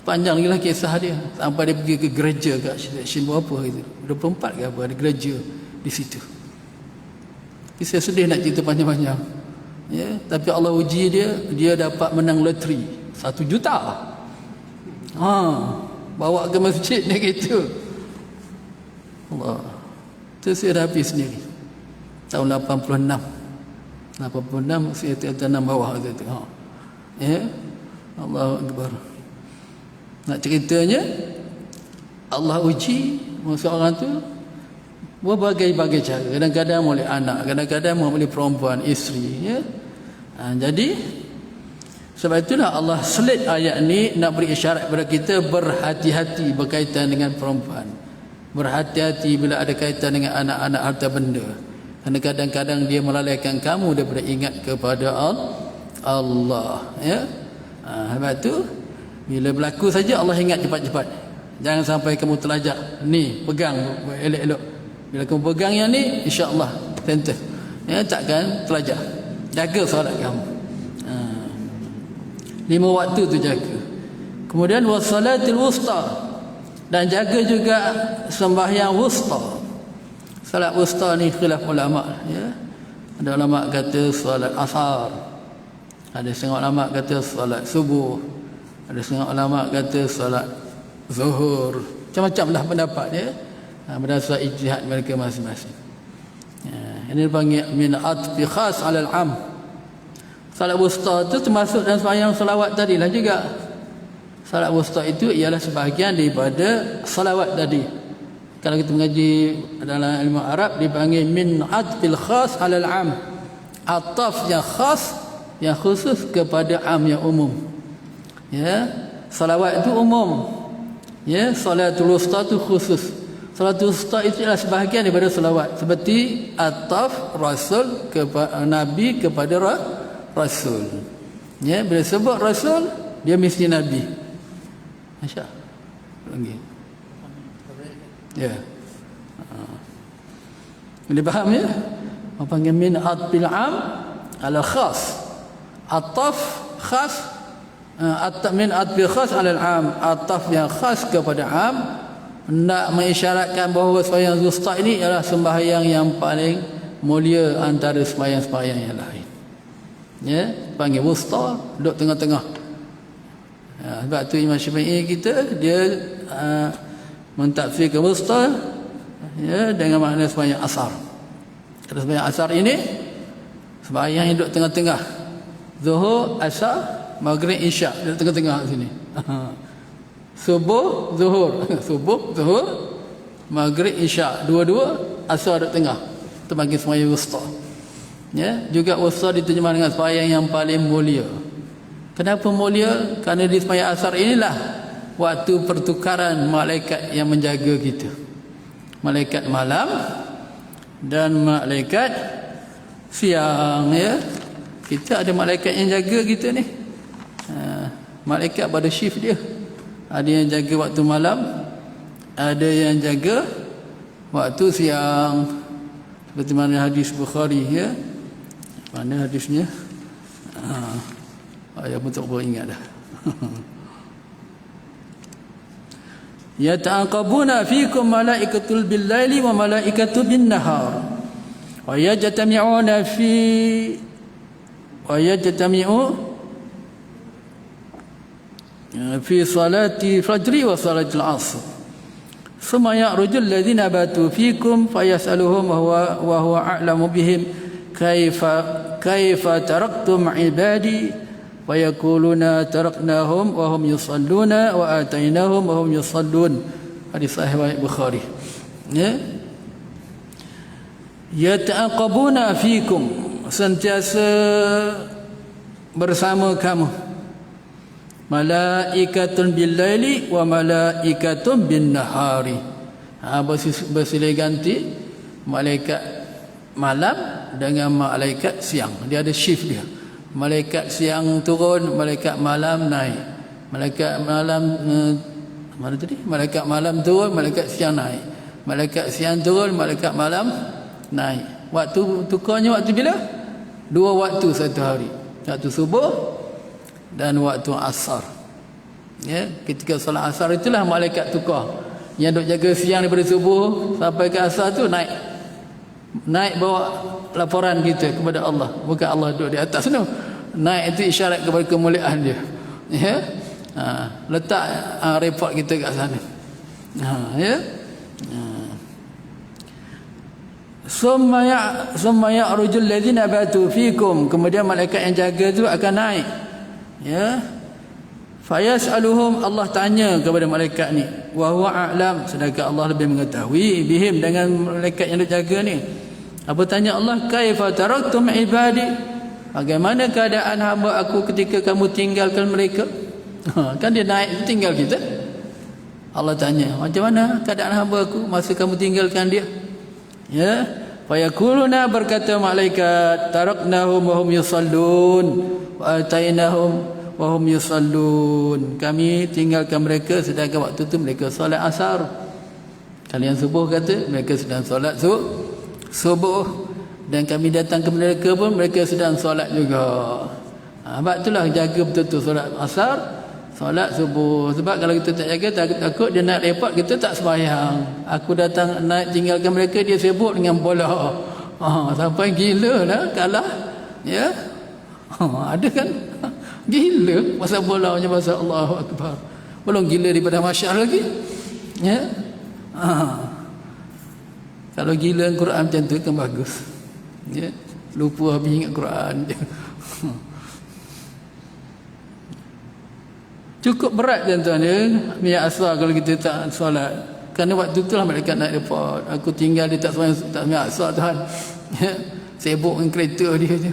Panjang lagi lah kisah dia sampai dia pergi ke gereja kat Syimbo apa gitu. 24 ke apa, ada gereja di situ. Kisah sedih nak cerita panjang-panjang. Ya, tapi Allah uji dia dapat menang loteri 1 juta. Bawa ke masjid dia gitu. Allah. Tu saya dah habis sendiri. Tahun 86. 86 saya tanam bawah tu. Ya. Allahu Akbar. Nak ceritanya Allah uji seorang tu berbagai-bagai cara. Kadang-kadang oleh anak, kadang-kadang oleh perempuan, isteri, ya. Jadi sebab itulah Allah selit ayat ni nak beri isyarat kepada kita berhati-hati berkaitan dengan perempuan. Berhati-hati bila ada kaitan dengan anak-anak harta benda. Kerana kadang-kadang dia melalaikan kamu daripada ingat kepada Allah, ya. Sebab tu bila berlaku saja Allah ingat cepat-cepat. Jangan sampai kamu terlajak. Ni pegang elok-elok. Bila kamu pegang yang ni, insya-Allah tentu. Ya, takkan terlajak. Jaga solat kamu. 5 waktu tu jaga. Kemudian wassalatil wusta, dan jaga juga sembahyang wusta. Salat wusta ni khilaf ulama, ya. Ada ulama kata solat asar, ada setengah ulama kata solat subuh, ada setengah ulama kata solat zuhur. Macam-macam lah pendapat, ya. Berdasar ijtihad mereka masing-masing. Ini dipanggil min atfi khas alal am. Salat wusta itu termasuk dalam sembahyang salawat tadilah juga. Salat wusta itu ialah sebahagian daripada salawat tadi. Kalau kita mengaji dalam ilmu Arab dipanggil min atfil khas alal am. Ataf yang khas, yang khusus kepada am, yang umum. Ya, salawat itu umum. Ya, salatul wusta itu khusus. Salatul wusta itu adalah sebahagian daripada salawat, seperti ataf Rasul kepada Nabi kepada Rasul. Ya, bila sebut Rasul, dia mesti Nabi. Masya lagi. Ya. Boleh faham, ya? Apa panggil min atbil am ala khas. Ataf khas, min atbil khas ala am. Ataf yang khas kepada am, nak mengisyaratkan bahawa sembahyang wusta ini ialah sembahyang yang paling mulia antara sembahyang-sembahyang yang lain. Ya, panggil wusta, duduk tengah-tengah. Sebab tu Imam Syafi'i kita dia mentafsirkan wusta, ya, dengan makna sembahyang asar. Kata sembahyang asar ini sembahyang yang duduk tengah-tengah. Zuhur, asar, maghrib, isyak, duduk tengah-tengah sini. Subuh, zuhur. Subuh, zuhur, maghrib, isyak, dua-dua, asar duduk tengah. Itu panggil sembahyang wusta. Ya, juga wusta diterjemah dengan sembahyang yang paling mulia. Kenapa mulia? Kerana di sembahyang asar inilah waktu pertukaran malaikat yang menjaga kita. Malaikat malam dan malaikat siang, ya. Kita ada malaikat yang jaga kita ni. Malaikat pada shift dia. Ada yang jaga waktu malam, ada yang jaga waktu siang. Seperti mana hadis Bukhari, ya. Mana hadisnya? Saya pun tak boleh ingat dah. Yata'aqabuna fikum malaikatul bil laili wa malaikatu bin nahar. Wa yajtami'una fi salati fajri wa salati al-'asr. Thumma ya'ruju alladhina batu fikum fayas'aluhum wa huwa a'lamu bihim kaifa taraktum ibadi wa yaquluna taraknahum wa hum yusalluna wa atainahum wa hum yusallun. Hadis sahih Bukhari. Ya, yata'aqabuna fikum, sentiasa bersama kamu, malaikatun bil laili wa malaikatun bin nahari. Bersilih ganti malaikat malam dengan malaikat siang. Dia ada shift dia. Malaikat siang turun, malaikat malam naik. Malaikat malam mana tadi? Malaikat malam turun, malaikat siang naik. Malaikat siang turun, malaikat malam naik. Waktu tukarnya waktu bila? 2 waktu satu hari. Waktu subuh dan waktu asar. Ya, ketika solat asar itulah malaikat tukar. Yang duk jaga siang daripada subuh sampai ke asar tu naik bawa laporan kita kepada Allah. Bukan Allah duduk di atas tu. Naik itu isyarat kepada kemuliaan dia. Ya. Letak report kita kat sana. Ya. Summa ya'rujul ladzina batu fikum. Kemudian malaikat yang jaga tu akan naik. Ya. Fayas'aluhum, Allah tanya kepada malaikat ni. Wa huwa a'lam, sedangkan Allah lebih mengetahui bihim, dengan malaikat yang duk jaga ni. Apa tanya Allah? Kaifa taraktum ibadi? Bagaimana keadaan hamba aku ketika kamu tinggalkan mereka? Kan dia naik tinggal kita. Allah tanya, macam mana keadaan hamba aku masa kamu tinggalkan dia? Ya, fayaquluna, berkata malaikat, taraknahum wa hum yusallun wa atainahum wa hum yusallun. Kami tinggalkan mereka sedangkan waktu tu mereka solat asar. Kalian subuh kata mereka sedang solat subuh, dan kami datang ke mereka pun mereka sedang solat juga. Sebab itulah jaga betul-betul solat asar, solat subuh. Sebab kalau kita tak jaga, takut dia nak repot kita tak sembahyang. Aku datang naik tinggalkan mereka, dia sibuk dengan bola. Sampai gila lah kalah. Ya. Ada kan? Gila pasal bola punya, pasal Allahu Akbar. Belum gila daripada masyar lagi. Ya. Kalau gila Quran macam tu kan bagus. Ya. Lupa habis ingat Quran. Cukup berat tuan-tuan ya, niat asar kalau kita tak solat. Kerana waktu itulah mereka nak report. Aku tinggal dia tak niat asar Tuhan. Ya. Sibuk dengan kereta dia je.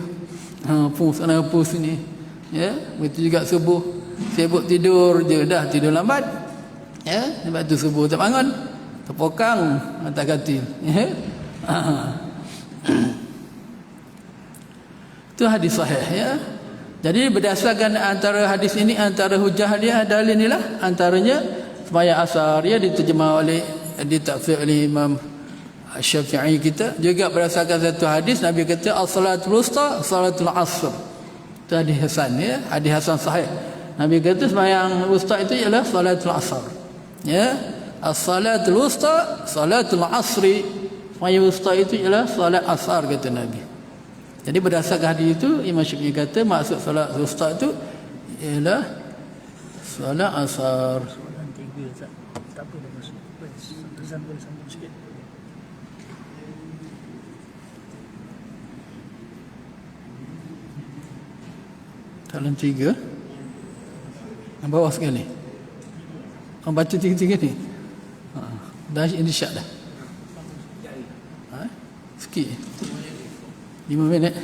Pus sana pus sini. Ya, begitu juga subuh. Sibuk tidur je, dah tidur lambat. Ya, sebab tu subuh tak bangun. Terpokang atas katil. Ya. Itu hadis sahih ya. Jadi berdasarkan antara hadis ini, antara hujah dia dalil inilah antaranya sembahyang asar ya diterjemah oleh, ditafsir oleh Imam Syafi'i kita. Juga berdasarkan satu hadis Nabi kata as-salatul wusta salatul asr. Itu hadis hasan ya, hadis hasan sahih. Nabi kata sembahyang wusta itu ialah salatul asar. Ya. As-salatul wusta salatul asri. Sembahyang wusta itu ialah salat asar kata Nabi. Jadi berdasarkan hadis itu Imam Syafi'i kata maksud salat wusta itu ialah salat asar. Tak apa dah masuk. Azan boleh sambung sikit. Dalam 3 bawah sekali. Baca 3 ni. Dah ini syak dah. Sikit. 5 minit.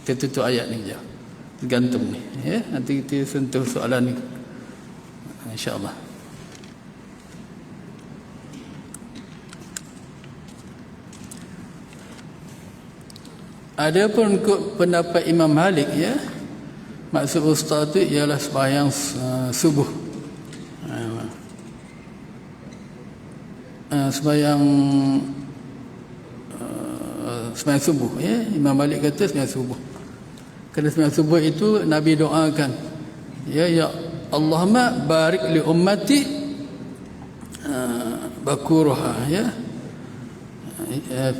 Kita tutup ayat ni je. Tergantung ni. Ya, nanti kita sentuh soalan ni. InsyaAllah. Ada pun ikut pendapat Imam Malik ya, maksud ustaz tu ialah sembahyang subuh. Sembahyang subuh ya. Imam Malik kata sembahyang subuh. Kerana sembahyang subuh itu Nabi doakan ya Allahumma barik li ummati bakuruha ya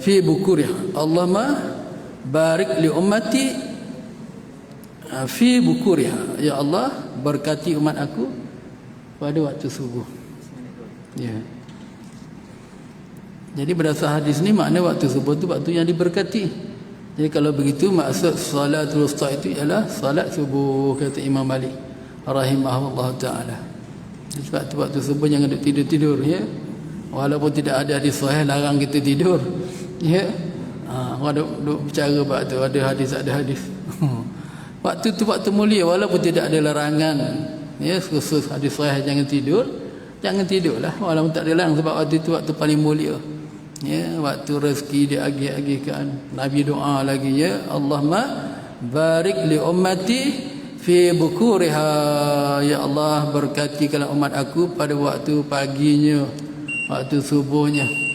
fi bukuriha. Allahumma barik li ummati fi bukuriha. Ya Allah, berkati umat aku pada waktu subuh. Ya. Jadi berdasar hadis ni makna waktu subuh tu waktu yang diberkati. Jadi kalau begitu maksud salatul wusta itu ialah salat subuh kata Imam Malik rahimahullah taala. Sebab tu waktu subuh jangan duduk tidur-tidur ya. Walaupun tidak ada hadis sahih larang kita tidur. Ya. Orang duk bicara bab tu, ada hadis waktu tu waktu mulia walaupun tidak ada larangan ya, khusus hadis sahih jangan tidurlah walaupun tak ada larang sebab waktu tu waktu paling mulia Ya, waktu rezeki diagih-agihkan, Nabi doa lagi, ya Allahumma barik li ummati fi bukuriha, ya Allah berkatikanlah umat aku pada waktu paginya, waktu subuhnya.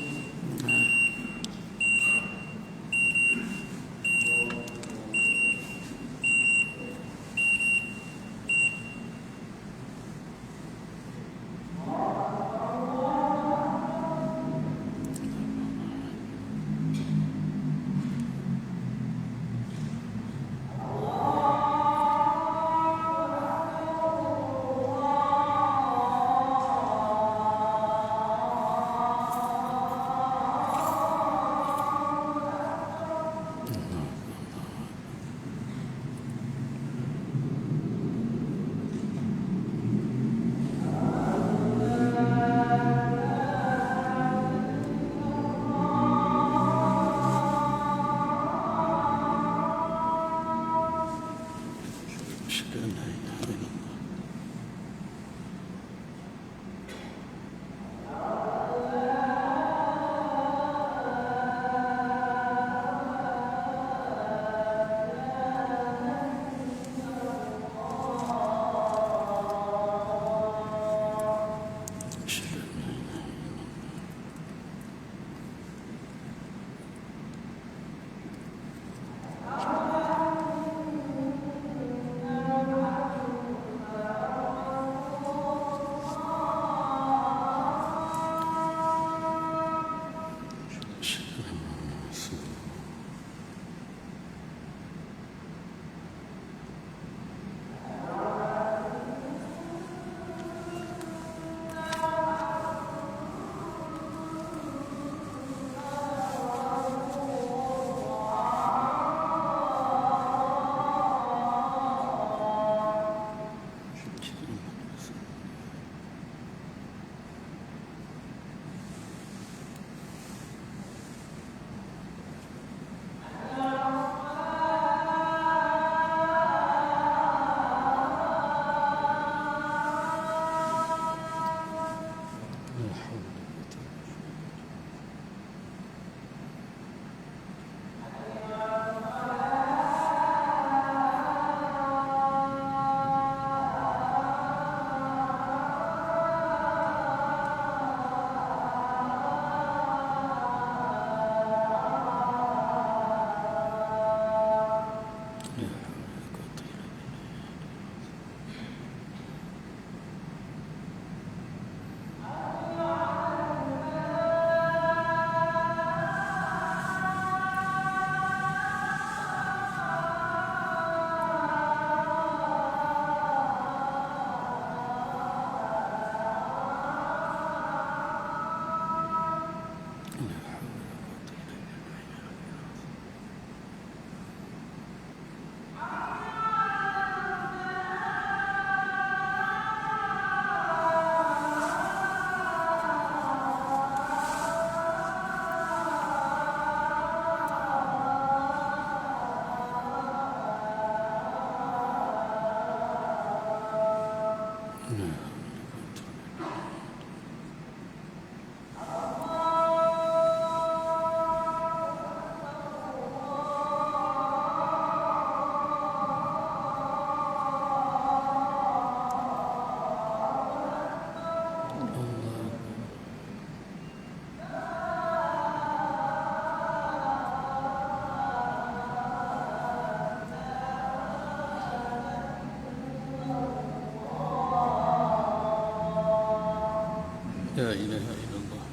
La ilaha illallah.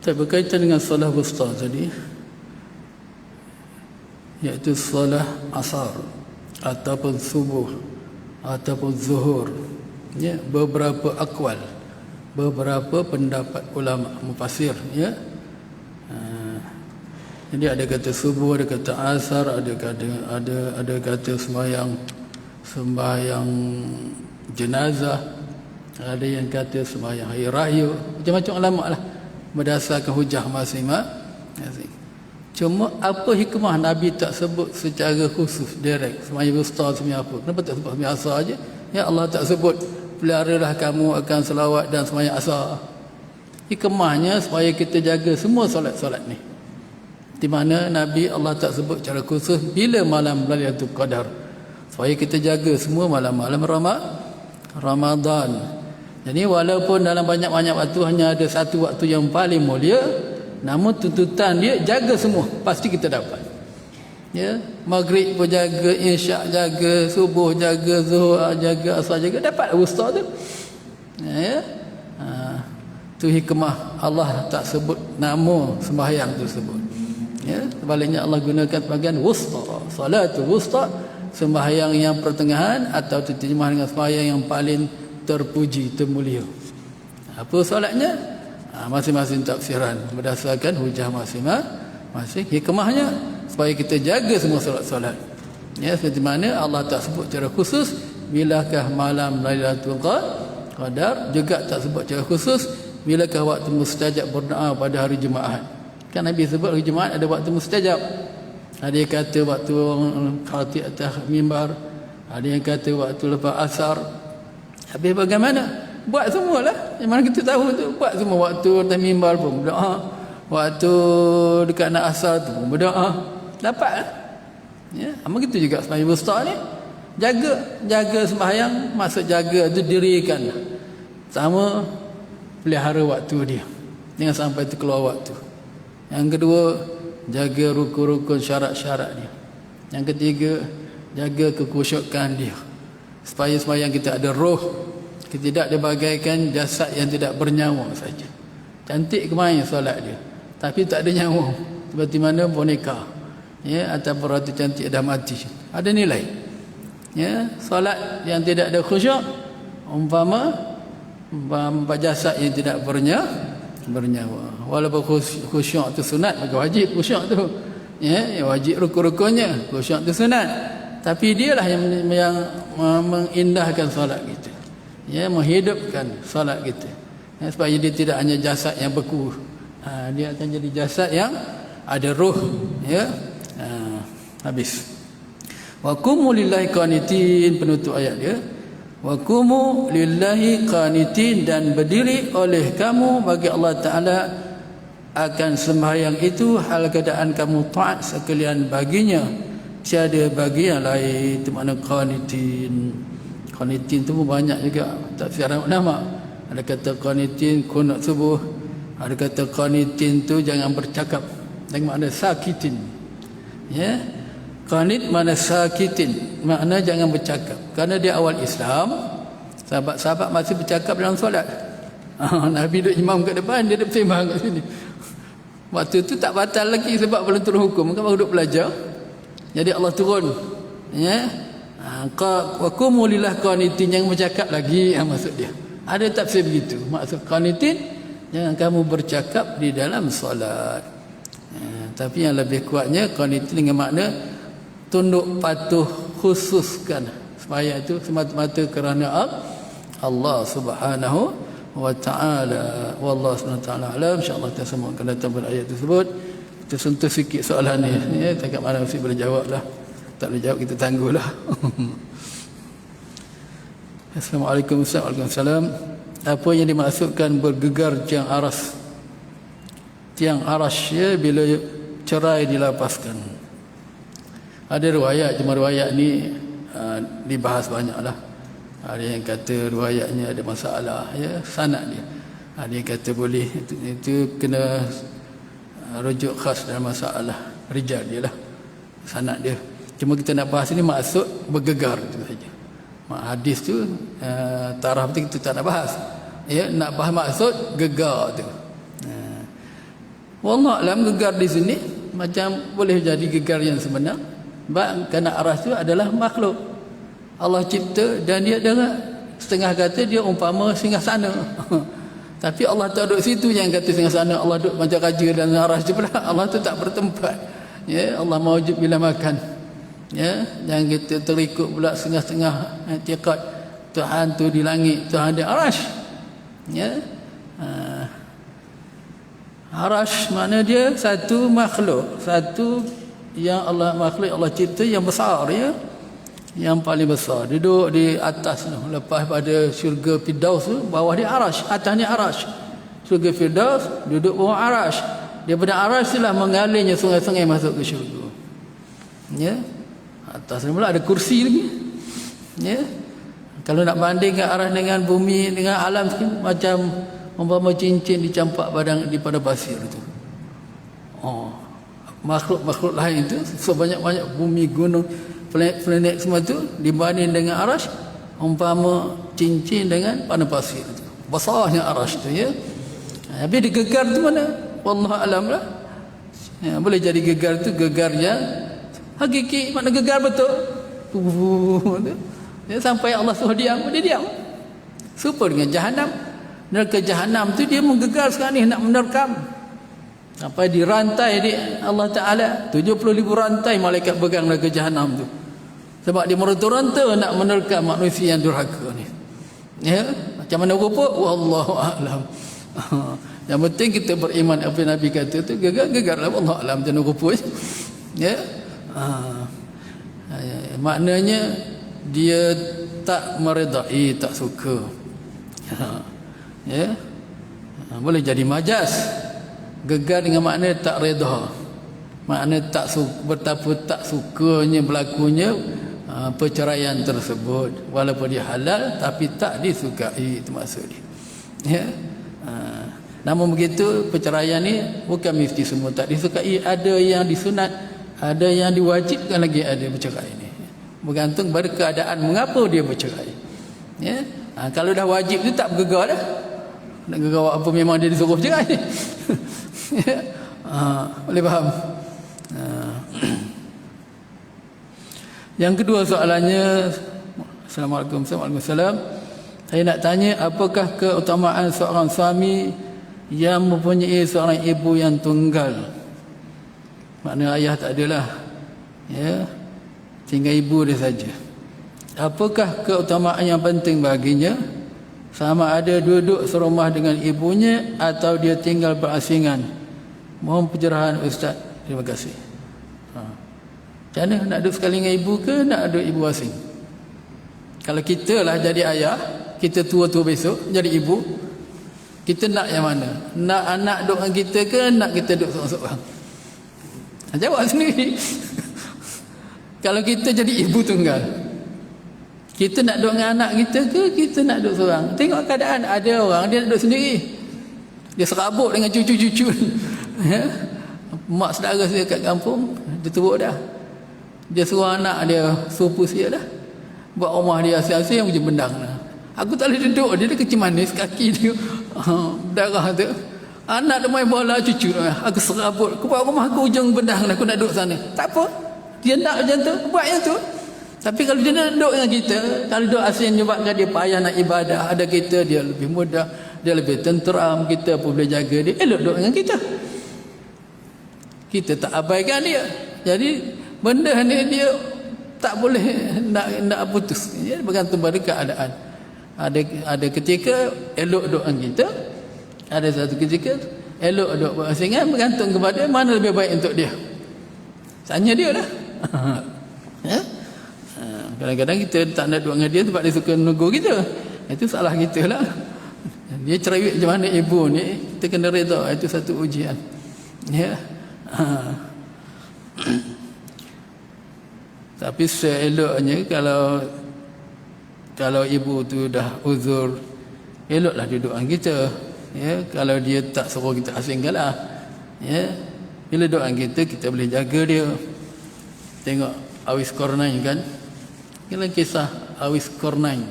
Berkaitan dengan salah wusta tadi, iaitu salah asar ataupun subuh ataupun zuhur, ya, beberapa akwal, beberapa pendapat ulama mufassir, ya. Jadi ada kata subuh, ada kata asar, ada kata sembahyang jenazah, ada yang kata sembahyang hari raya, macam-macam ulama lah berdasarkan hujah masing-masing. Cuma apa hikmah Nabi tak sebut secara khusus direct sembahyang wusta sembahyang apa? Kenapa tak sebut sembahyang asar aja? Ya Allah tak sebut peliharalah kamu akan selawat dan sembahyang asar. Hikmahnya supaya kita jaga semua solat-solat ni. Di mana Nabi Allah tak sebut secara khusus bila malam Lailatul Qadar. Supaya kita jaga semua malam-malam Ramadan. Jadi walaupun dalam banyak-banyak waktu hanya ada satu waktu yang paling mulia, namun tuntutan dia jaga semua, pasti kita dapat. Ya, maghrib pun jaga, isyak jaga, subuh jaga, zuhur jaga, asar jaga, dapat wusta tu. Ya. Tu hikmah Allah tak sebut nama sembahyang tersebut. Ya, sebaliknya Allah gunakan bahagian wusta, salatul wusta, sembahyang yang pertengahan atau terjemah dengan sembahyang yang paling terpuji, termulia. Apa solatnya? Masing-masing tafsiran berdasarkan hujah masing-masing. Hikmahnya supaya kita jaga semua solat-solat. Ya, seperti mana Allah tak sebut secara khusus bilakah malam Lailatul Qadar, juga tak sebut secara khusus bilakah waktu mustajab berdoa pada hari Jumaat. Kan Nabi sebut hari Jumaat ada waktu mustajab. Ada yang kata waktu khatib atas mimbar, ada yang kata waktu lepas asar. Habis bagaimana? Buat semualah. Yang mana kita tahu tu, buat semua. Waktu atas mimbar pun berdoa, waktu dekat nak asar tu pun berdoa. Dapat lah. Ya, sama gitu juga sembahyang wusta ni. Jaga sembahyang, maksud jaga tu dirikan. Sama pelihara waktu dia. Jangan sampai tu keluar waktu. Yang kedua, jaga rukun-rukun syarat-syarat dia. Yang ketiga, jaga kekhusyukan dia. Supaya sembahyang kita ada roh. Tidak ada bagaikan jasad yang tidak bernyawa saja. Cantik kemain solat dia, tapi tak ada nyawa, seperti mana boneka, ya, ataupun ratu cantik dah mati. Ada nilai. Ya, solat yang tidak ada khusyuk umpama jasad yang tidak bernyawa. Walaupun khusyuk tu sunat, maka wajib khusyuk tu. Ya, wajib rukun-rukunnya, khusyuk tu sunat. Tapi dialah yang mengindahkan solat kita. Ya, menghidupkan solat kita. Ya, supaya dia tidak hanya jasad yang beku. Dia akan jadi jasad yang ada roh. Ya. Habis. Wa qumu lillahi qanitin, penutup ayat dia. Wa qumu lillahi qanitin, dan berdiri oleh kamu bagi Allah Ta'ala akan sembahyang itu hal keadaan kamu taat sekalian baginya, tiada bagi yang lain. Itu makna qanitin. Qanitin tu pun banyak juga tafsiran ulama. Ada kata qanitin kunut subuh, ada kata qanitin tu jangan bercakap, dengan makna sakitin. Ya, qanit makna sakitin, makna jangan bercakap. Kerana di awal Islam, sahabat-sahabat masih bercakap dalam solat. Nabi duduk imam kat depan, dia duduk sembang kat sini. Waktu tu tak batal lagi sebab belum turun hukum, kan baru duduk belajar. Jadi Allah turun, ya, wa qumu lillahi qanitin, yang bercakap lagi, maksud dia. Ada tafsir begitu. Maksud qanitin, jangan kamu bercakap di dalam solat. Tapi yang lebih kuatnya qanitin dengan makna tunduk patuh, khususkan supaya itu semata-mata kerana Allah Subhanahu wa taala. Wallahu subhanahu wa taala alam. Insya-Allah kita semua akan datang pada ayat tersebut. Kita sentuh sikit soalan ni, ya, tak mana mesti boleh jawablah. Tak boleh jawab, kita tangguhlah. Assalamualaikum warahmatullahi wabarakatuh. Apa yang dimaksudkan bergegar tiang aras? Tiang aras, ya, bila cerai dilapaskan. Ada riwayat, cuma riwayat ni dibahas banyaklah. Ada yang kata riwayatnya ada masalah, ya, sanad dia. Ada yang kata boleh, itu kena rujuk khas dalam masalah rijal dia lah, sanad dia. Cuma kita nak bahas ini maksud bergegar itu saja. Hadis tu taraf tu kita tak nak bahas. Ya, nak bahas maksud gegar tu. Wallah alam, gegar di sini macam boleh jadi gegar yang sebenar. Kerana aras tu adalah makhluk Allah cipta, dan dia adalah setengah kata dia umpama singgahsana. Tapi Allah tak duduk situ yang kata singgahsana. Allah duduk macam raja dan aras je pula. Allah tu tak bertempat. Ya, Allah mawjud bila makan. Ya, jangan kita terikut pula setengah-setengah i'tiqad Tuhan tu di langit, Tuhan di arasy. Ya. Arash makna dia satu makhluk, satu yang makhluk Allah cipta yang besar ya. Yang paling besar duduk di atas tu. Lepas pada syurga Firdaus tu, bawah dia Arash, atasnya Arash. Syurga Firdaus duduk bawah Arash. Daripada Arash itulah mengalirnya sungai-sungai masuk ke syurga. Ya. Atas ni pula ada kursi lagi. Ya. Kalau nak bandingkan Arash dengan bumi, dengan alam sikit, macam umpama cincin dicampak di pada pasir itu. Makhluk-makhluk lain itu sebanyak-banyak bumi, gunung, planet semua itu dibanding dengan Arash umpama cincin dengan pada pasir itu. Besarnya Arash itu ya. Tapi digegar tu mana? Wallahu alam lah. Ya, boleh jadi gegar tu gegar yang hakiki, makna gegar betul. Ya, sampai Allah suruh diam, dia diam. Serupa dengan Jahannam. Neraka Jahannam tu dia menggegar sekarang ni nak menerkam. Sampai dirantai Allah Ta'ala 70,000 rantai malaikat pegang neraka Jahannam tu. Sebab dia meronta-ronta nak menerkam manusia yang durhaka ni. Ya, macam mana rupa? Wallahu a'lam. Yang penting kita beriman apa yang Nabi kata tu, gegar-gegarlah, wallahu a'lam, macam mana rupa. Ya. Maknanya dia tak meredai, tak suka. Ya. Boleh jadi majas. Gegar dengan makna tak reda. Makna tak betapa tak sukanya berlakunya perceraian tersebut. Walaupun dia halal tapi tak disukai, itu maksud dia. Ya. Namun begitu perceraian ni bukan mesti semua tak disukai, ada yang disunat, ada yang diwajibkan lagi ada bercerai ni. Bergantung pada keadaan mengapa dia bercerai. Ya. Kalau dah wajib tu tak bergegar dah. Nak gegar apa, memang dia disuruh bercerai. Ya. Boleh faham? Yang kedua soalannya, Assalamualaikum warahmatullahi wabarakatuh. Saya nak tanya, apakah keutamaan seorang suami yang mempunyai seorang ibu yang tunggal? Makna ayah tak adalah, ya, tinggal ibu dia saja. Apakah keutamaan yang penting baginya, sama ada duduk serumah dengan ibunya atau dia tinggal berasingan? Mohon pencerahan Ustaz. Terima kasih. Macam mana, nak duduk sekali dengan ibu ke nak duduk ibu asing? Kalau kita lah jadi ayah, kita tua-tua besok jadi ibu, kita nak yang mana? Nak anak duduk dengan kita ke nak kita duduk seorang-seorang? Jawab sendiri. Kalau kita jadi ibu tunggal, kita nak duduk dengan anak kita ke kita nak duduk seorang? Tengok keadaan. Ada orang dia duduk sendiri, dia serabut dengan cucu-cucu. Ya? Mak saudara saya kat kampung, dia teruk dah. Dia suruh anak dia suruh siap dah, buat rumah dia asing-asing yang macam bendang dah. Aku tak boleh duduk, dia kecil manis kaki dia, darah tu. Anak dia main bola, cucu dia, aku serabut, aku buat rumah aku ujung bendang, aku nak duduk sana. Tak apa, dia nak macam tu, buat yang tu. Tapi kalau dia nak duduk dengan kita, kalau duduk asing menyebabkan dia payah nak ibadah, ada kita dia lebih mudah, dia lebih tenteram, kita pun boleh jaga dia, elok duduk dengan kita. Kita tak abaikan dia. Jadi benda ni dia tak boleh nak putus. Dia bergantung pada keadaan. Ada ketika elok duduk dengan kita, ada satu ketika elok duduk berasingan, bergantung kepada mana lebih baik untuk dia. Tanya dia lah. Ya? Kadang-kadang kita tak nak duduk dengan dia sebab dia suka menegur kita. Itu salah kita lah. Dia cerewet macam mana ibu ni, kita kena reda. Itu satu ujian. Ya. Tapi seeloknya kalau ibu tu dah uzur, eloklah duduk dengan kita. Ya, kalau dia tak suruh kita asingkanlah. Ya, bila duduk dengan kita boleh jaga dia. Tengok Awis Qarnain kan, kita kisah Awis Qarnain.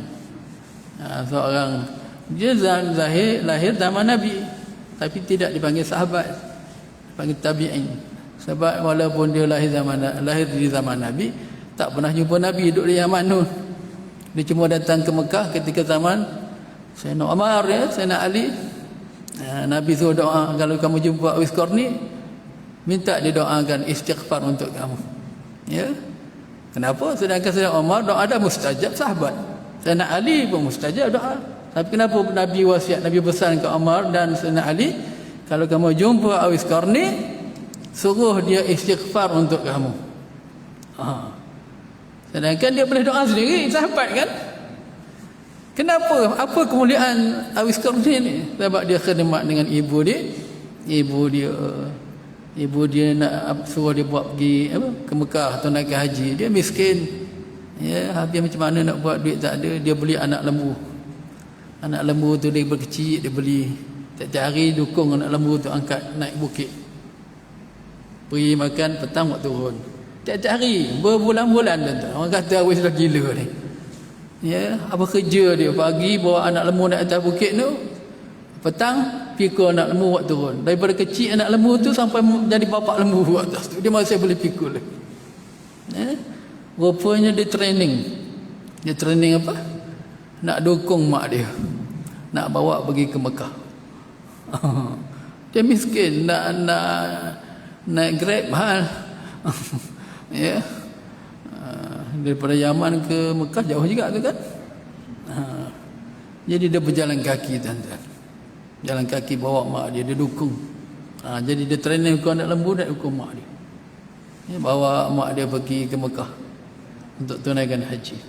Seorang dia lahir zaman Nabi, tapi tidak dipanggil sahabat, dipanggil tabi'in. Sebab walaupun dia lahir di zaman Nabi, tak pernah jumpa Nabi duduk di Yaman tu. Dia cuma datang ke Mekah ketika zaman Sayyidina Umar, ya, Sayyidina Ali. Nabi suruh doa, kalau kamu jumpa Awis Qarni, minta dia doakan istighfar untuk kamu. Ya. Kenapa? Sedangkan Sayyidina Umar doa ada mustajab, sahabat. Sayyidina Ali pun mustajab doa. Tapi kenapa Nabi wasiat, Nabi pesan ke Umar dan Sayyidina Ali, Kalau kamu jumpa Awais Qarni, suruh dia istighfar untuk kamu. Sedangkan dia boleh doa sendiri, sahabat kan? Kenapa? Apa kemuliaan Awais Qarni ni? Sebab dia khidmat dengan ibu dia. Ibu dia nak suruh dia buat pergi ke Mekah atau nak ke haji. Dia miskin. Ya, habis macam mana nak buat, duit tak ada. Dia beli anak lembu. Anak lembu tu dia berkecil, dia beli. Tiap-tiap hari dukung anak lembu tu angkat naik bukit. Pergi makan, petang buat turun. Tiap-tiap hari, berbulan-bulan tuan-tuan. Orang kata Awais dah gila ni. Ya, apa kerja dia? Pagi bawa anak lembu naik atas bukit tu, petang pikul anak lembu buat turun. Daripada kecil anak lembu tu sampai jadi bapak lembu buat atas tu, dia masih boleh pikul lagi. Ya, rupanya dia training. Dia training apa? Nak dukung mak dia, nak bawa pergi ke Mekah. Dia miskin, nak Grab mahal. Ya. Daripada Yaman ke Mekah jauh juga tu kan. Jadi dia berjalan kaki tuan-tuan. Jalan kaki bawa mak dia, dia dukung. Jadi dia training ke anak lembu dan dukung mak dia. Ya, bawa mak dia pergi ke Mekah untuk tunaikan haji.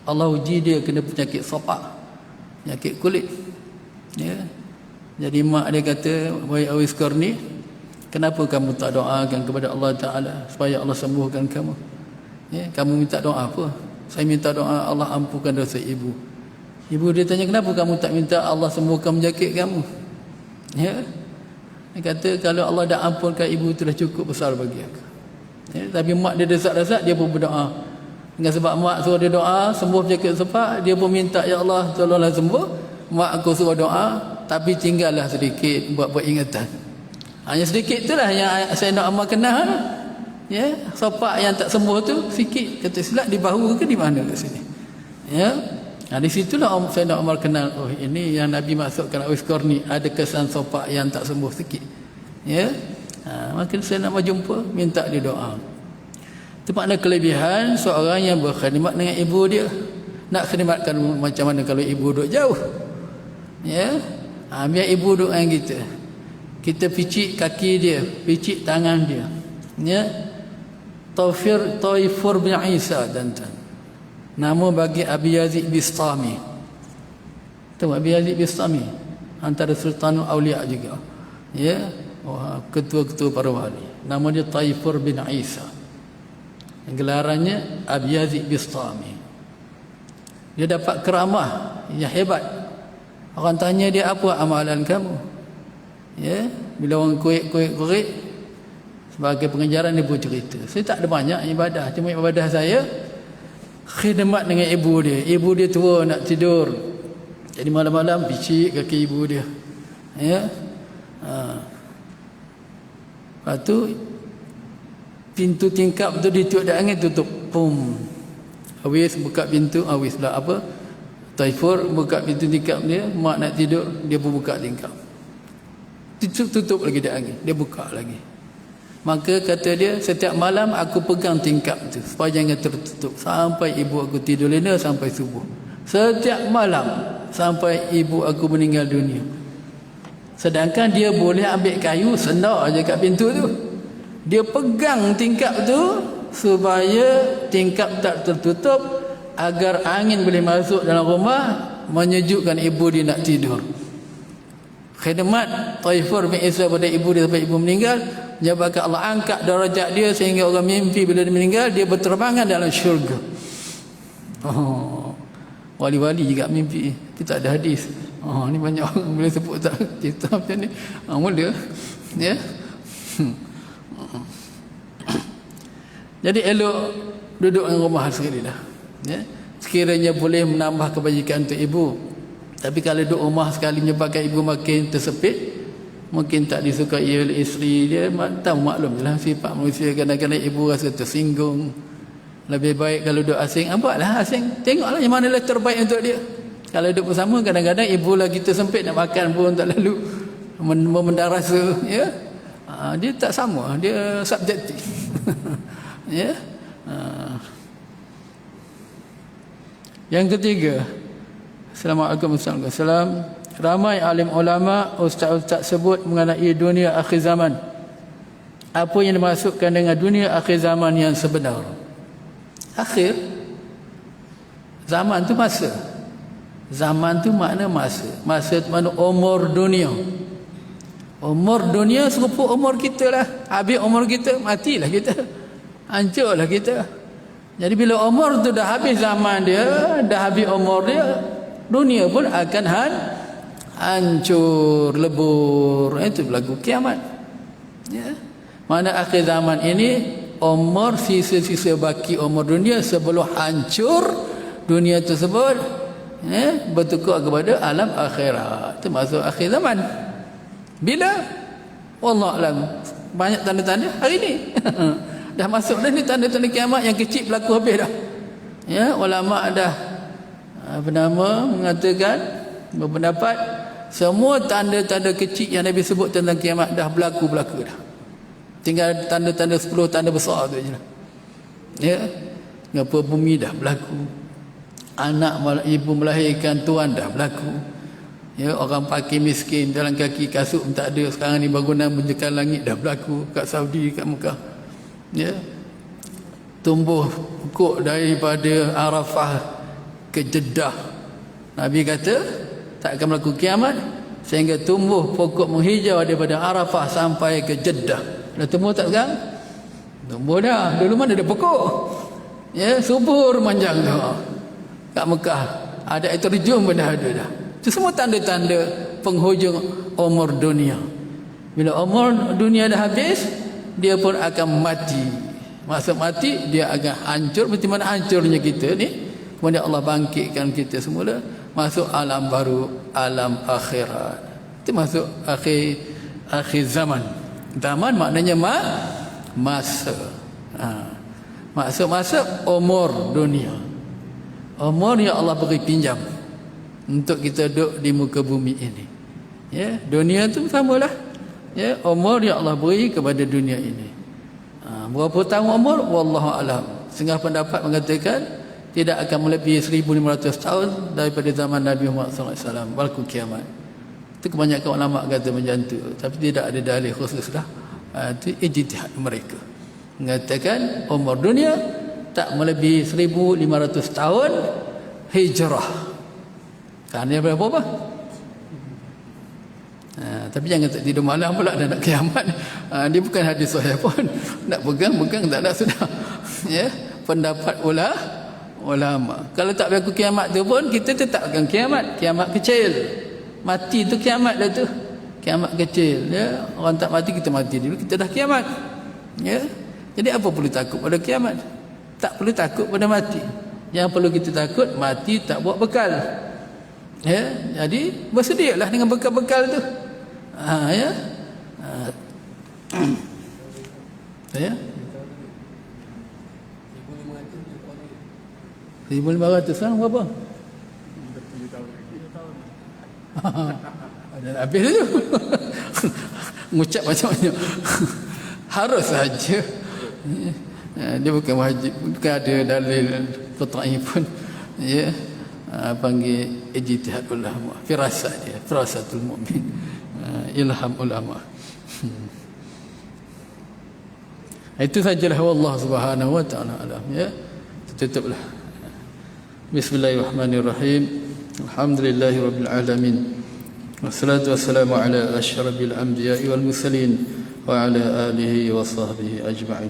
Allah uji dia kena penyakit sopak, penyakit kulit. Ya. Jadi mak dia kata, wahai Awais Qarni, kenapa kamu tak doakan kepada Allah Ta'ala supaya Allah sembuhkan kamu? Ya, kamu minta doa apa? Saya minta doa Allah ampunkan dosa ibu. Ibu dia tanya, kenapa kamu tak minta Allah sembuhkan penyakit kamu? Ya. Dia kata, kalau Allah dah ampunkan ibu itu dah cukup besar bagi aku. Ya, tapi mak dia desak-desak, dia pun berdoa. Dengan sebab mak suruh dia doa sembuh penyakit sepak, dia pun minta, ya Allah tolonglah sembuh. Mak aku suruh doa, tapi tinggallah sedikit buat ingatan. Hanya sedikit itulah yang saya nak amal kenal. Ya, sepak yang tak sembuh tu sikit. Kata silap di bahu ke di mana kat sini. Ya. Di situlah saya nak amal kenal. Oh, ini yang Nabi maksudkan Awais Qarni, ada kesan sepak yang tak sembuh sikit. Ya. Maka saya nak jumpa, minta dia doa. Itu makna kelebihan seorang yang berkhidmat dengan ibu dia. Nak khidmatkan macam mana kalau ibu duduk jauh? Ya. Biar ibu duduk dengan kita. Kita picit kaki dia, picit tangan dia. Ya. Taifur bin Isa tuan-tuan. Nama bagi Abi Yazid Bistami. Tahu Abi Yazid Bistami? Antara Sultanul Aulia juga. Ya. Ketua-ketua para wali. Nama dia Taifur bin Isa. Gelarannya Abi Yazid Bistami. Dia dapat keramah yang hebat. Orang tanya dia, apa amalan kamu? Ya, bila orang kuik sebagai pengajaran dia pun cerita. Saya tak ada banyak ibadah, cuma ibadah saya khidmat dengan ibu dia. Ibu dia tua nak tidur. Jadi malam-malam picit kaki ibu dia. Ya. Lepas tu pintu tingkap tu ditutup dah angin, tutup. Pum. Awais buka pintu, Awais lah apa? Taifur buka pintu tingkap dia, mak nak tidur, dia pun buka tingkap. Tutup lagi dia angin, dia buka lagi. Maka kata dia, setiap malam aku pegang tingkap tu supaya jangan tertutup sampai ibu aku tidur lena sampai subuh. Setiap malam sampai ibu aku meninggal dunia. Sedangkan dia boleh ambil kayu sendak aja kat pintu tu. Dia pegang tingkap tu supaya tingkap tak tertutup, agar angin boleh masuk dalam rumah, menyejukkan ibu dia nak tidur. Khidmat Taifur bin Isa pada ibu dia sampai ibu meninggal, menyebabkan Allah angkat darajat dia sehingga orang mimpi bila dia meninggal dia berterbangan dalam syurga. Wali-wali juga mimpi. Kita ada hadis. Ni banyak orang boleh sebut tak cerita macam ni. Mula ya. Jadi elok duduk dengan rumah sekali dah. Ya. Sekiranya boleh menambah kebajikan untuk ibu. Tapi kalau duduk rumah sekali menyebabkan ibu makin tersepit, mungkin tak disukai oleh isteri dia, tahu maklumlah sifat manusia, kadang-kadang ibu rasa tersinggung. Lebih baik kalau duduk asing, buatlah asing, tengoklah yang mana terbaik untuk dia. Kalau duduk bersama, kadang-kadang ibu lagi tersempit, nak makan pun tak lalu memendar rasa, ya. Dia tak sama, dia subjektif. Ya. Yang ketiga, Assalamualaikum warahmatullahi wabarakatuh. ramai alim ulama, ustaz-ustaz sebut mengenai dunia akhir zaman. Apa yang dimaksudkan dengan dunia akhir zaman yang sebenar? Akhir zaman tu masa. Zaman tu makna masa. Masa tu makna umur dunia. Umur dunia serupa umur kita lah. Habis umur kita, matilah kita. Hancurlah kita. Jadi bila umur tu dah habis zaman dia, dah habis umur dia, dunia pun akan hancur, lebur. Itu berlaku kiamat. Ya. Mana akhir zaman ini, umur sisa-sisa baki umur dunia sebelum hancur dunia tersebut, bertukar kepada alam akhirat. Itu masuk akhir zaman. Bila? Wallahualam. Banyak tanda-tanda hari ini. Dah masuk dah ni tanda-tanda kiamat yang kecil berlaku habis dah. Ya, ulama dah mengatakan, berpendapat semua tanda-tanda kecil yang Nabi sebut tentang kiamat dah berlaku dah. Tinggal tanda-tanda 10 tanda besar tu je lah. Ya. Ngapa bumi dah berlaku. Anak ibu melahirkan tuan dah berlaku. Ya, orang pakai miskin, jalan kaki, kasut pun tak ada. Sekarang ni bangunan menjekan langit dah berlaku kat Saudi, kat Mekah. Ya. Tumbuh pokok daripada Arafah ke Jeddah. Nabi kata tak akan berlaku kiamat sehingga tumbuh pokok menghijau daripada Arafah sampai ke Jeddah. Dah tumbuh tak sekarang? Tumbuh dah. Dulu mana ada pokok? Ya, subur manjang tu. Kat Mekah ada air terjun pun dah ada dah. Itu semua tanda-tanda penghujung umur dunia. Bila umur dunia dah habis, dia pun akan mati. Masa mati, dia akan hancur. Seperti mana hancurnya kita ni. Kemudian Allah bangkitkan kita semula. Masuk alam baru, alam akhirat. Itu masuk akhir zaman. Zaman maknanya masa. Masuk umur dunia. Umur yang Allah beri pinjam untuk kita duduk di muka bumi ini. Ya, dunia tu samalah. Ya, umur yang Allah beri kepada dunia ini. Berapa tahun umur? Wallahu alam. Setengah pendapat mengatakan tidak akan melebihi 1500 tahun daripada zaman Nabi Muhammad SAW berlaku kiamat. Itu kebanyakan ulama kata macam tu, tapi tidak ada dalil khusus lah. Itu ijtihad mereka. Mengatakan umur dunia tak melebihi 1500 tahun hijrah. Kerana berapa apa? Tapi jangan tidur malam pula dah nak kiamat. Dia bukan hadis sahih pun. Nak pegang tak nak sudah. Ya, pendapat ulama. Kalau tak berlaku kiamat tu pun kita tetapkan kiamat kecil. Mati tu kiamat dah tu. Kiamat kecil, ya. Orang tak mati, kita mati dulu, kita dah kiamat. Ya. Jadi apa perlu takut pada kiamat? Tak perlu takut pada mati. Yang perlu kita takut, mati tak buat bekal. Ya. Jadi bersedialah dengan bekal-bekal tu. Ya. Saya 1,500 sekarang berapa? Ada habis tu. Mengucap macam-macam. Harus saja. Dia bukan wajib, bukan ada dalil qat'i pun. Ya. Panggil ijtihad ulama. Firasat dia, firasatul mukmin. Ilham ulama. Itu sajalah, wallahu subhanahu wa ta'ala alam. Ya. Tutuplah. Bismillahirrahmanirrahim. Alhamdulillahi rabbil alamin. Wassalatu wassalamu ala asyrafil anbiya'i wal mursalin wa ala alihi wa sahbihi ajma'in.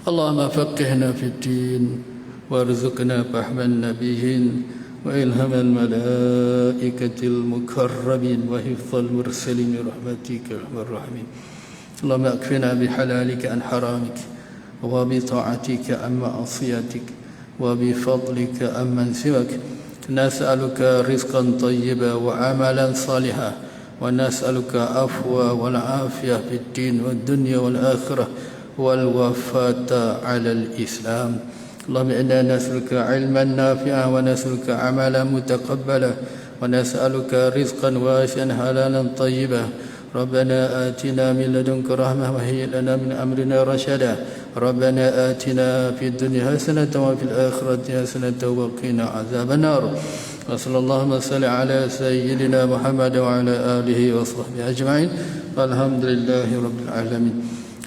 Allahumma faqihna fid din warzuqna fahman nabiyyin wa ilhamal malaikatil mukarrabin wa hifdzal mursalin bi rahmatika ya arhamar rahimin. Allahumma akfina bihalalika an haramik wa bi ta'atika an ma'asiyatik wa bi fadlika amman siwak. نسألك رزقا طيبا وعملا صالحا ونسألك عفوا والعافية في الدين والدنيا والآخرة والوفاة على الإسلام. اللهم إنا نسألك علما نافعا ونسألك عملا متقبلا ونسألك رزقا واسعا حلالا طيبا. ربنا آتنا من لدنك رحمة وهيئ لنا من أمرنا رشدا. ربنا آتنا في الدنيا حسنة وفي الآخرة حسنة وقنا عذاب النار. وصلى الله وسلم على سيدنا محمد وعلى آله وصحبه أجمعين والحمد لله رب العالمين.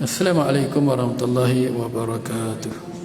السلام عليكم ورحمة الله وبركاته.